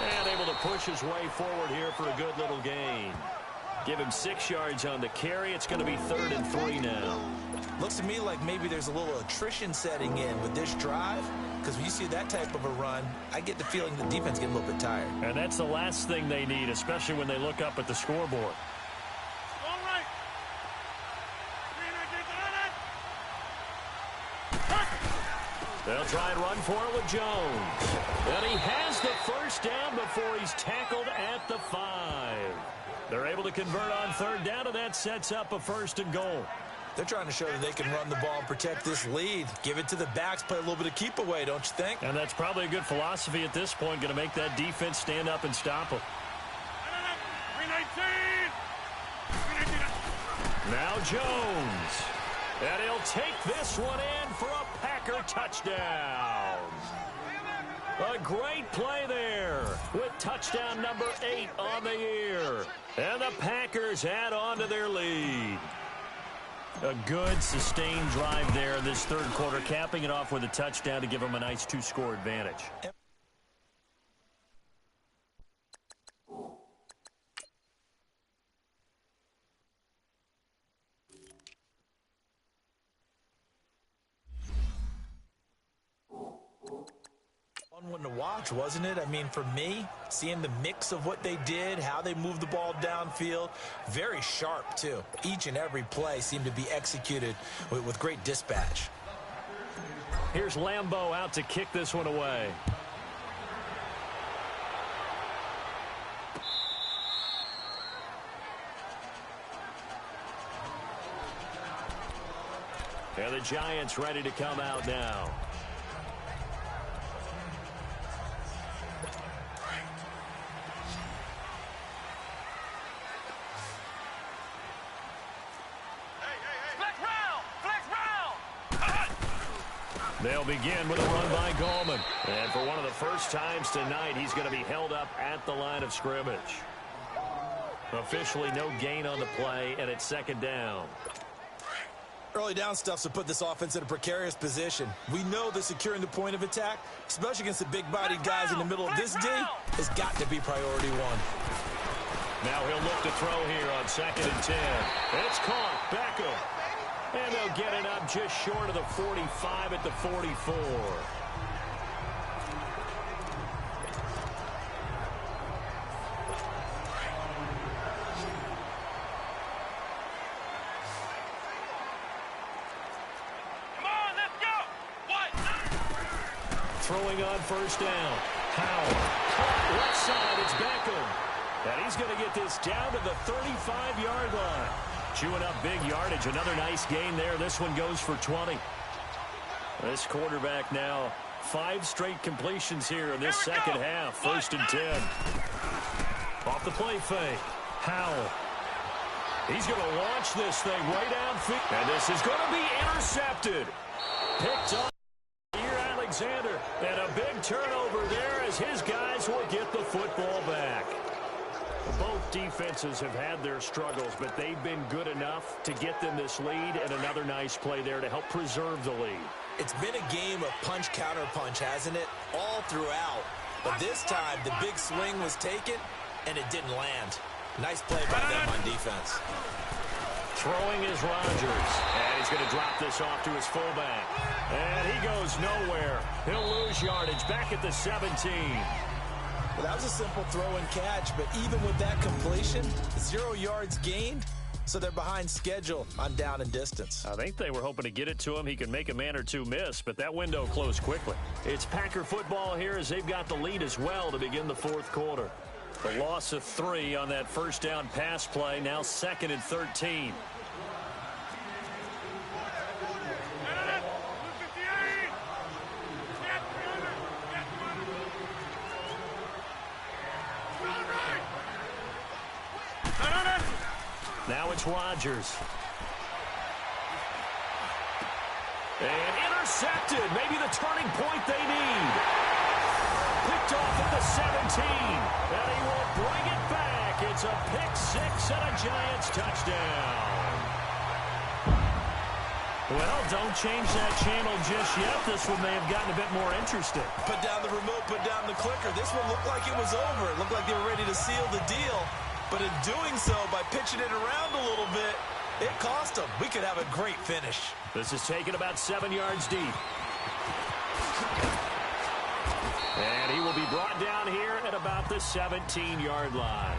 And able to push his way forward here for a good little gain. Give him 6 yards on the carry. It's going to be 3rd and 3 now. Looks to me like maybe there's a little attrition setting in with this drive, because when you see that type of a run, I get the feeling the defense getting a little bit tired. And that's the last thing they need, especially when they look up at the scoreboard. All right. They'll try and run for it with Jones. And he has the first down before he's tackled at the 5. They're able to convert on 3rd down, and that sets up a 1st and goal. They're trying to show that they can run the ball and protect this lead. Give it to the backs, play a little bit of keep away, don't you think? And that's probably a good philosophy at this point, going to make that defense stand up and stop them. 319. Now Jones. And he'll take this one in for a Packer touchdown. A great play there with touchdown number 8 on the year. And the Packers add on to their lead. A good, sustained drive there in this 3rd quarter, capping it off with a touchdown to give them a nice 2-score advantage. Fun one to watch, wasn't it? I mean, for me, seeing the mix of what they did, how they moved the ball downfield, very sharp, too. Each and every play seemed to be executed with great dispatch. Here's Lambeau out to kick this one away. And the Giants ready to come out now. They'll begin with a run by Gallman. And for one of the first times tonight, he's going to be held up at the line of scrimmage. Officially no gain on the play, and it's 2nd down. Early down stuff to put this offense in a precarious position. We know that securing the point of attack, especially against the big-bodied guys in the middle of this D, has got to be priority 1. Now he'll look to throw here on 2nd and 10. It's caught. Beckham. And they'll get it up just short of the 45 at the 44. Come on, let's go. What? Throwing on 1st down. Howard. Left side, it's Beckham. And he's going to get this down to the 35-yard line. Chewing up big yardage. Another nice gain there. This one goes for 20. This quarterback now 5 straight completions here in this second half. 1st and 10. Off the play fake. Howell. He's going to launch this thing right downfield. And this is going to be intercepted. Picked up here, Alexander. And a big turnover there as his guys will get the football back. Both defenses have had their struggles, but they've been good enough to get them this lead, and another nice play there to help preserve the lead. It's been a game of punch-counter-punch, hasn't it? All throughout. But this time, the big swing was taken, and it didn't land. Nice play by them on defense. Throwing is Rodgers, and he's going to drop this off to his fullback. And he goes nowhere. He'll lose yardage back at the 17. Well, that was a simple throw and catch, but even with that completion, 0 yards gained, so they're behind schedule on down and distance. I think they were hoping to get it to him. He could make a man or two miss, but that window closed quickly. It's Packer football here as they've got the lead as well to begin the fourth quarter. The loss of 3 on that first down pass play, now 2nd and 13. Now it's Rodgers. And intercepted. Maybe the turning point they need. Picked off at the 17. And he will bring it back. It's a pick 6 and a Giants touchdown. Well, don't change that channel just yet. This one may have gotten a bit more interesting. Put down the remote, put down the clicker. This one looked like it was over. It looked like they were ready to seal the deal. But in doing so, by pitching it around a little bit, it cost them. We could have a great finish. This is taken about 7 yards deep. And he will be brought down here at about the 17-yard line.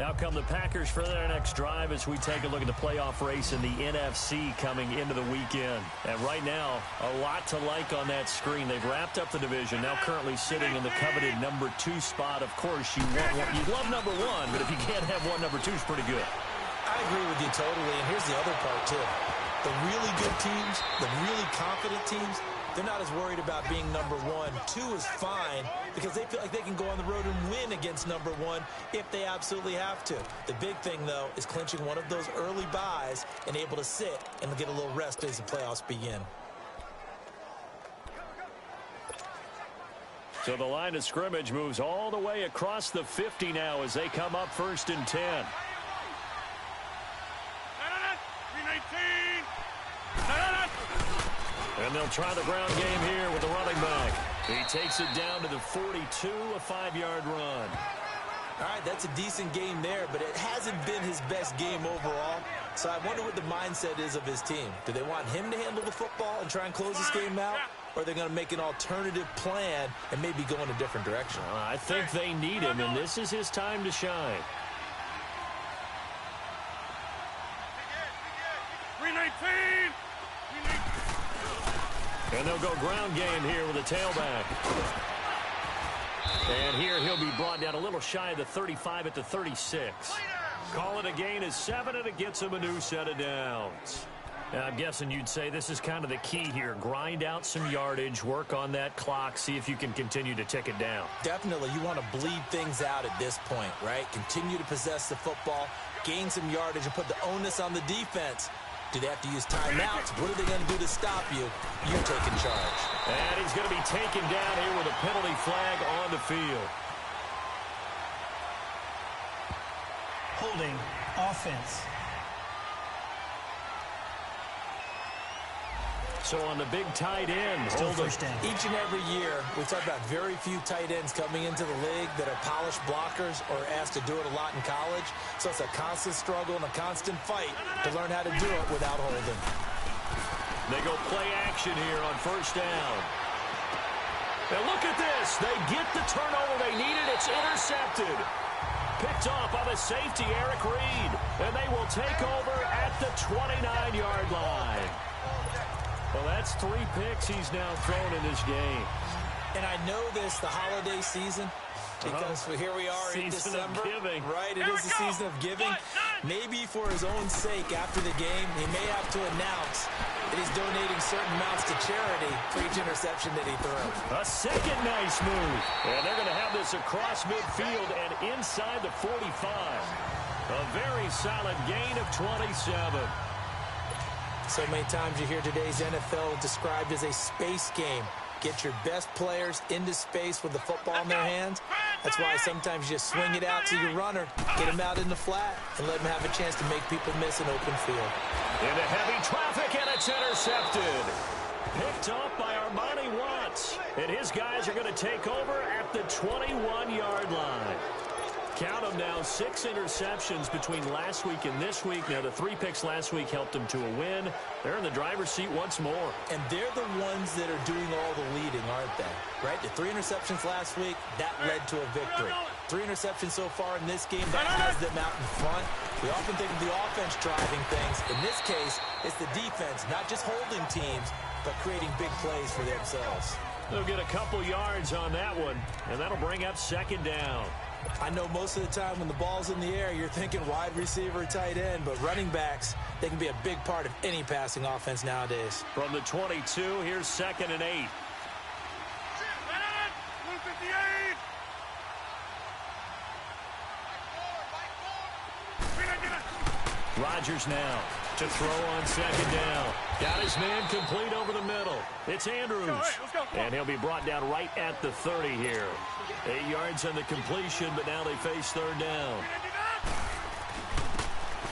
Now come the Packers for their next drive as we take a look at the playoff race in the NFC coming into the weekend. And right now, a lot to like on that screen. They've wrapped up the division, now currently sitting in the coveted number 2 spot. Of course, you love number 1, but if you can't have one, number 2 is pretty good. I agree with you totally, and here's the other part, too. The really good teams, the really confident teams, they're not as worried about being number 1. 2 is fine because they feel like they can go on the road and win against number 1 if they absolutely have to. The big thing, though, is clinching one of those early byes and able to sit and get a little rest as the playoffs begin. So the line of scrimmage moves all the way across the 50 now as they come up 1st and 10. And they'll try the ground game here with the running back. He takes it down to the 42, a 5-yard run. All right, that's a decent game there, but it hasn't been his best game overall. So I wonder what the mindset is of his team. Do they want him to handle the football and try and close this game out? Or are they going to make an alternative plan and maybe go in a different direction? I think they need him, and this is his time to shine. 319! And they'll go ground game here with a tailback. And here he'll be brought down a little shy of the 35 at the 36. Call it a gain of 7, and it gets him a new set of downs. Now, I'm guessing you'd say this is kind of the key here. Grind out some yardage, work on that clock, see if you can continue to tick it down. Definitely. You want to bleed things out at this point, right? Continue to possess the football, gain some yardage, and put the onus on the defense. Do they have to use timeouts? What are they going to do to stop you? You're taking charge. And he's going to be taken down here with a penalty flag on the field. Holding offense. So on the big tight end, Still first down. Each and every year, we talk about very few tight ends coming into the league that are polished blockers or asked to do it a lot in college. So it's a constant struggle and a constant fight to learn how to do it without holding. They go play action here on 1st down. Now look at this. They get the turnover they needed. It's intercepted. Picked off by the safety, Eric Reed. And they will take over at the 29-yard line. Well, that's 3 picks he's now thrown in this game. And I know this, the holiday season, because here we are in December. Of giving. Right, it is the season of giving. Maybe for his own sake after the game, he may have to announce that he's donating certain amounts to charity for each interception that he throws. A second nice move. And they're going to have this across midfield and inside the 45. A very solid gain of 27. So many times you hear today's NFL described as a space game. Get your best players into space with the football in their hands. That's why sometimes you just swing it out to your runner, get him out in the flat, and let him have a chance to make people miss an open field. Into heavy traffic, and it's intercepted. Picked off by Armani Watts. And his guys are going to take over at the 21-yard line. Count them now, 6 interceptions between last week and this week. Now, the 3 picks last week helped them to a win. They're in the driver's seat once more. And they're the ones that are doing all the leading, aren't they? Right? The 3 interceptions last week, that led to a victory. 3 interceptions so far in this game, that has them out in front. We often think of the offense driving things. In this case, it's the defense, not just holding teams, but creating big plays for themselves. They'll get a couple yards on that one, and that'll bring up 2nd down. I know most of the time when the ball's in the air, you're thinking wide receiver, tight end, but running backs, they can be a big part of any passing offense nowadays. From the 22, here's 2nd and 8. Rodgers now to throw on 2nd down. Got his man complete over the middle. It's Andrews. And he'll be brought down right at the 30 here. 8 yards on the completion, but now they face 3rd down.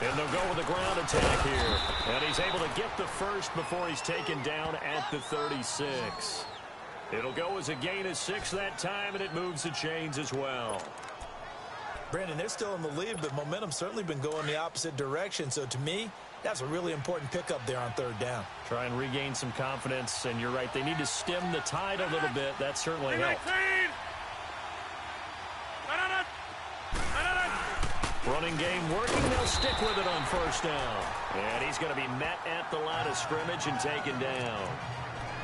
And they'll go with the ground attack here. And he's able to get the first before he's taken down at the 36. It'll go as a gain of 6 that time, and it moves the chains as well. Brandon, they're still in the lead, but momentum's certainly been going the opposite direction. So to me, that's a really important pickup there on 3rd down. Try and regain some confidence, and you're right. They need to stem the tide a little bit. That certainly helps. Running game working. They'll stick with it on 1st down. And he's going to be met at the line of scrimmage and taken down.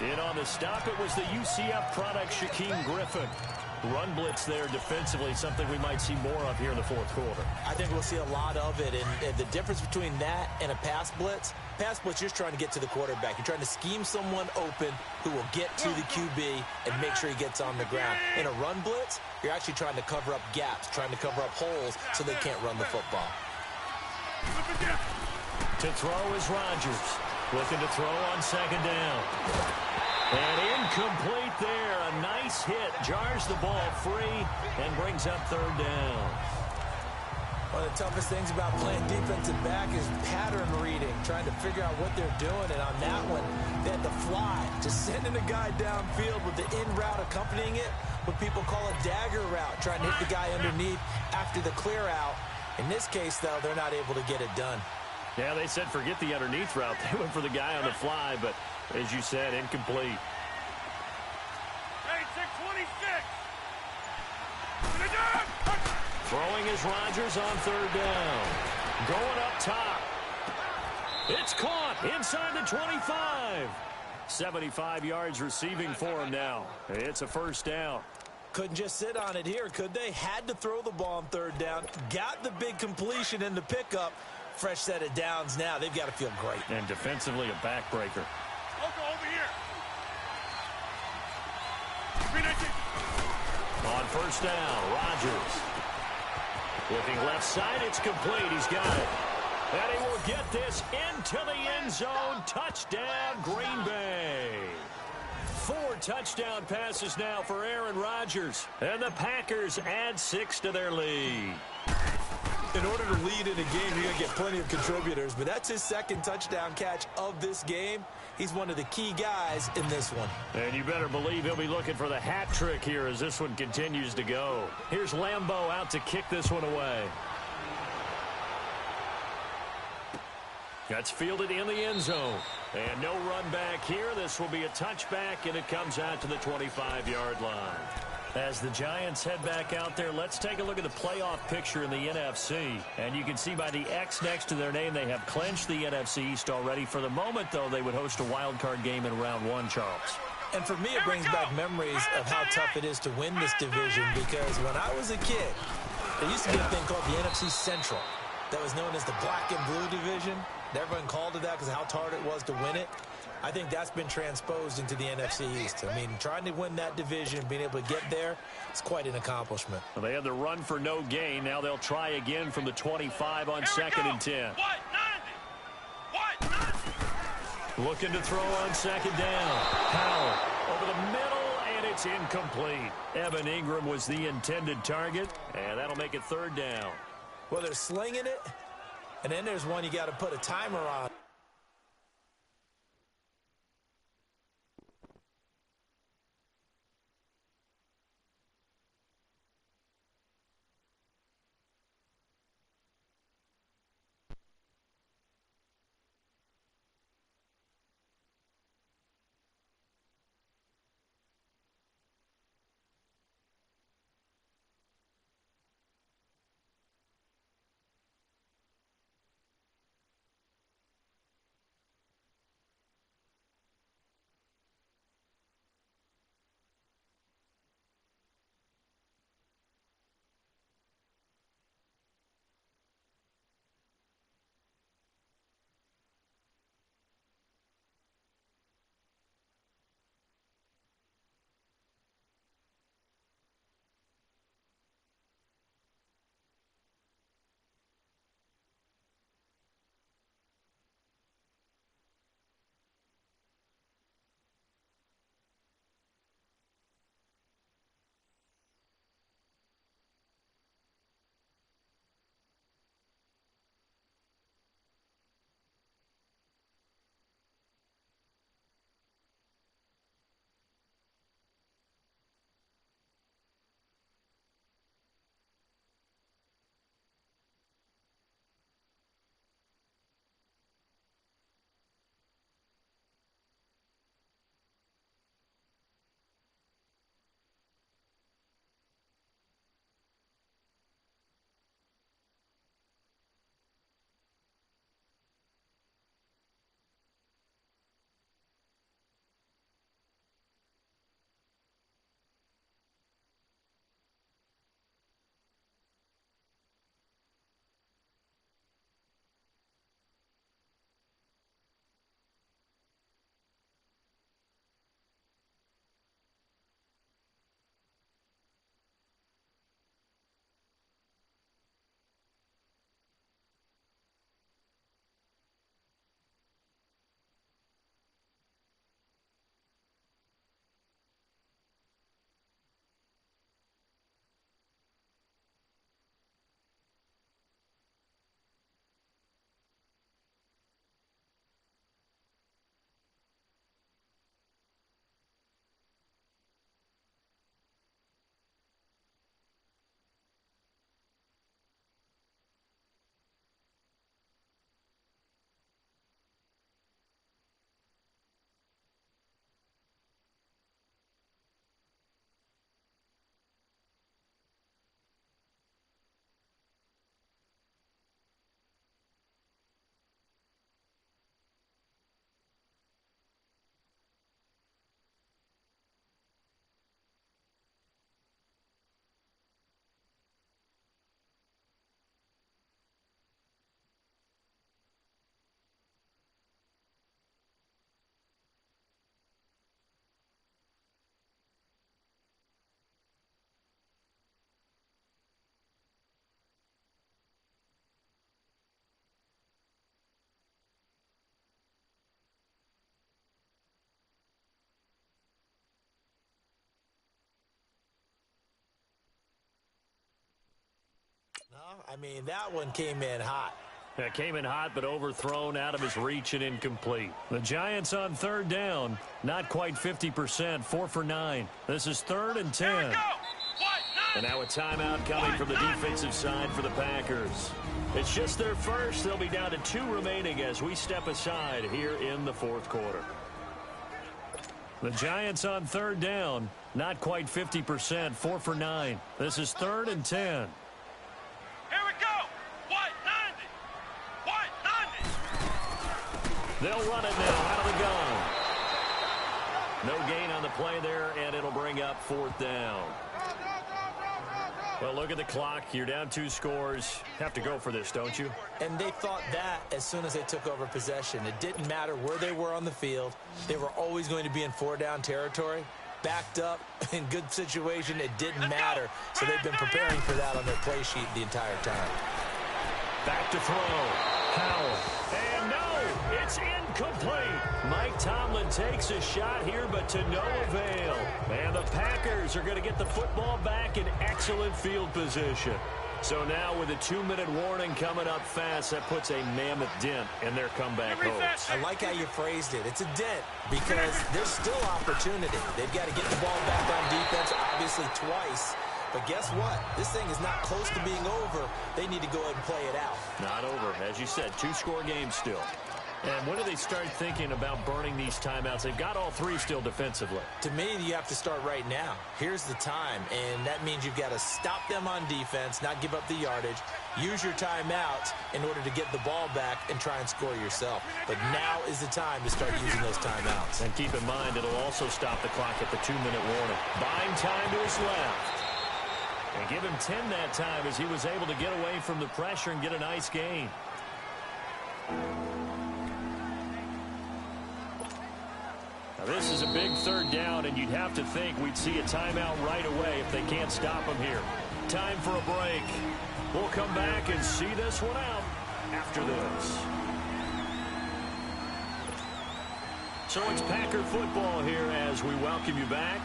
In on the stop, it was the UCF product, Shaquem Griffin. Run blitz there defensively, something we might see more of here in the 4th quarter. I think we'll see a lot of it, and the difference between that and a pass blitz, you're trying to get to the quarterback. You're trying to scheme someone open who will get to the QB and make sure he gets on the ground. In a run blitz, you're actually trying to cover up gaps, trying to cover up holes so they can't run the football. To throw is Rodgers. Looking to throw on 2nd down. And incomplete there. A nice hit. Jars the ball free and brings up 3rd down. One of the toughest things about playing defensive back is pattern reading, trying to figure out what they're doing. And on that one, they had to fly, just sending a guy downfield with the in route accompanying it, what people call a dagger route, trying to hit the guy underneath after the clear out. In this case, though, they're not able to get it done. Yeah, they said forget the underneath route. They went for the guy on the fly, but as you said, incomplete. Hey, 626. Throwing is Rodgers on 3rd down. Going up top. It's caught inside the 25. 75 yards receiving for him now. It's a 1st down. Couldn't just sit on it here, could they? Had to throw the ball on 3rd down. Got the big completion in the pickup. Fresh set of downs now. They've got to feel great. And defensively, a backbreaker. Over here. On 1st down, Rodgers. Looking left side, it's complete. He's got it. And he will get this into the end zone. Touchdown, Green Bay. 4 touchdown passes now for Aaron Rodgers. And the Packers add 6 to their lead. In order to lead in a game, you're going to get plenty of contributors, but that's his 2nd touchdown catch of this game. He's one of the key guys in this one. And you better believe he'll be looking for the hat trick here as this one continues to go. Here's Lambeau out to kick this one away. That's fielded in the end zone. And no run back here. This will be a touchback, and it comes out to the 25-yard line. As the Giants head back out there, let's take a look at the playoff picture in the NFC. And you can see by the X next to their name, they have clinched the NFC East already. For the moment, though, they would host a wild card game in round 1, Charles. And for me, it brings back memories of how tough it is to win this division, because when I was a kid, there used to be a thing called the NFC Central that was known as the black and blue division. Everyone called it that because of how hard it was to win it. I think that's been transposed into the NFC East. I mean, trying to win that division, being able to get there, it's quite an accomplishment. Well, they had the run for no gain. Now they'll try again from the 25 on 2nd and 10. Looking to throw on 2nd down. Powell over the middle, and it's incomplete. Evan Ingram was the intended target, and that'll make it 3rd down. Well, they're slinging it, and then there's one you got to put a timer on. I mean, that one came in hot. That came in hot, but overthrown, out of his reach and incomplete. The Giants on third down, not quite 50%, 4 for 9. This is 3rd and 10. And now a timeout coming from the defensive side for the Packers. It's just their first. They'll be down to 2 remaining as we step aside here in the 4th quarter. The Giants on third down, not quite 50%, 4 for 9. This is 3rd and 10. Here we go. White 90. They'll run it now out of the gun. No gain on the play there, and it'll bring up 4th down. Well, look at the clock. You're down 2 scores. Have to go for this, don't you? And they thought that as soon as they took over possession. It didn't matter where they were on the field. They were always going to be in 4-down territory. Backed up, in good situation, it didn't matter. So they've been preparing for that on their play sheet the entire time. Back to throw. Howell. And no, it's incomplete. Mike Tomlin takes a shot here, but to no avail. And the Packers are going to get the football back in excellent field position. So now with a 2-minute warning coming up fast, that puts a mammoth dent in their comeback hopes. I like how you phrased it. It's a dent because there's still opportunity. They've got to get the ball back on defense, obviously twice. But guess what? This thing is not close to being over. They need to go ahead and play it out. Not over. As you said, 2-score game still. And when do they start thinking about burning these timeouts? They've got all 3 still defensively. To me, you have to start right now. Here's the time, and that means you've got to stop them on defense, not give up the yardage, use your timeouts in order to get the ball back and try and score yourself. But now is the time to start using those timeouts. And keep in mind, it'll also stop the clock at the 2-minute warning. Buying time to his left. And give him 10 that time as he was able to get away from the pressure and get a nice gain. Now this is a big 3rd down, and you'd have to think we'd see a timeout right away if they can't stop him here. Time for a break. We'll come back and see this one out after this. So it's Packer football here as we welcome you back.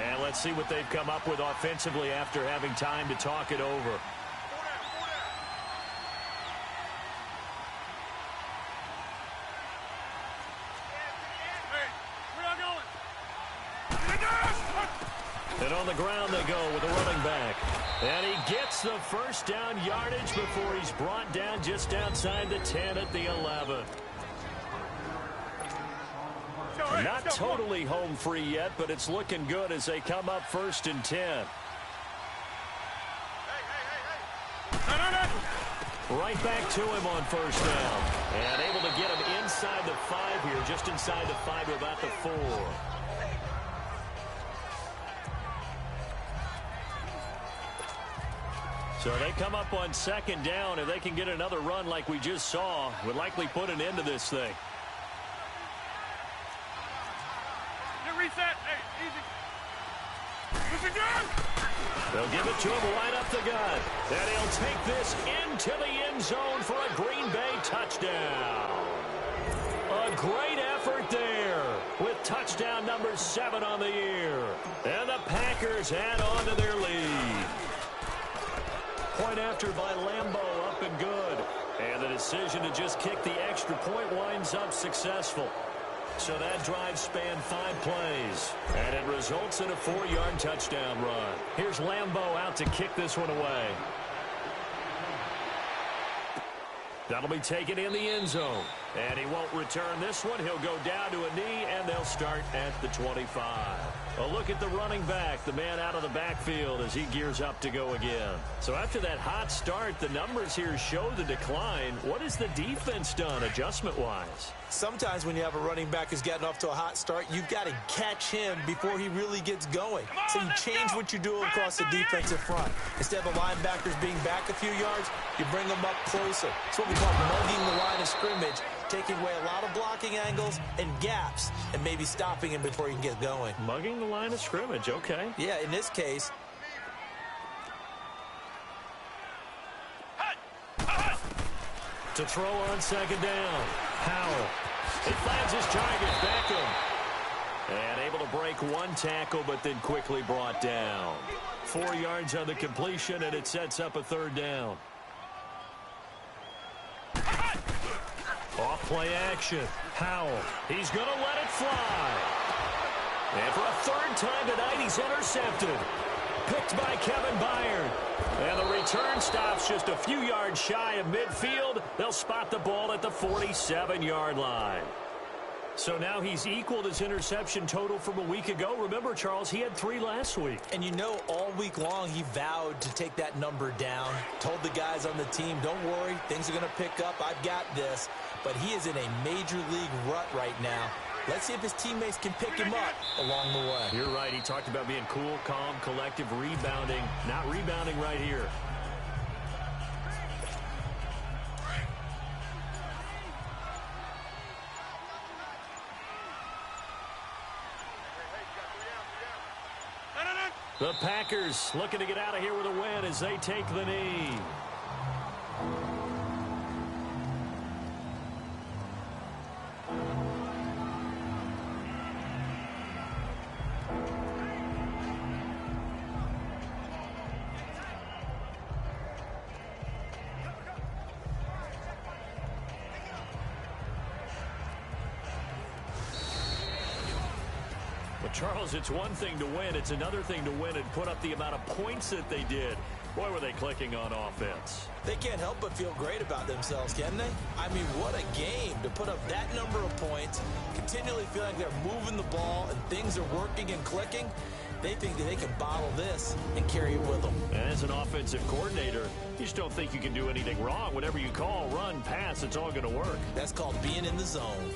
And let's see what they've come up with offensively after having time to talk it over. And on the ground they go with a running back. And he gets the 1st down yardage before he's brought down just outside the 10 at the 11. Not totally home free yet, but it's looking good as they come up 1st and 10. Right back to him on 1st down. And able to get him inside the 5 here, just inside the 5 to about the 4. So they come up on 2nd down. If they can get another run like we just saw, would likely put an end to this thing. Reset. Hey, easy. They'll give it to him right up the gut. And he'll take this into the end zone for a Green Bay touchdown. A great effort there with touchdown number 7 on the year. And the Packers add on to their lead. Point after by Lambeau, up and good. And the decision to just kick the extra point winds up successful. So that drive spanned 5 plays, and it results in a 4-yard touchdown run. Here's Lambeau out to kick this one away. That'll be taken in the end zone. And he won't return this one. He'll go down to a knee, and they'll start at the 25. A look at the running back, the man out of the backfield as he gears up to go again. So after that hot start, the numbers here show the decline. What has the defense done adjustment-wise? Sometimes when you have a running back who's gotten off to a hot start, you've got to catch him before he really gets going. So you change what you're doing across the defensive front. Instead of the linebackers being back a few yards, you bring them up closer. It's what we call mugging the line of scrimmage, taking away a lot of blocking angles and gaps and maybe stopping him before he can get going. Mugging the line of scrimmage, okay. Yeah, in this case. To throw on 2nd down. Howell. He finds his target, Beckham. And able to break 1 tackle, but then quickly brought down. 4 yards on the completion, and it sets up a 3rd down. Off play action. Howell. He's going to let it fly. And for a third time tonight, he's intercepted. Picked by Kevin Byard. And the return stops just a few yards shy of midfield. They'll spot the ball at the 47-yard line. So now he's equaled his interception total from a week ago. Remember, Charles, he had 3 last week. And you know, all week long he vowed to take that number down. Told the guys on the team, don't worry, things are going to pick up. I've got this. But he is in a major league rut right now. Let's see if his teammates can pick him up along the way. You're right. He talked about being cool, calm, collective, rebounding. Not rebounding right here. The Packers looking to get out of here with a win as they take the knee. Charles, it's one thing to win. It's another thing to win and put up the amount of points that they did. Boy, were they clicking on offense. They can't help but feel great about themselves, can they? I mean, what a game to put up that number of points, continually feel like they're moving the ball and things are working and clicking. They think that they can bottle this and carry it with them. And as an offensive coordinator, you just don't think you can do anything wrong. Whatever you call, run, pass, it's all going to work. That's called being in the zone.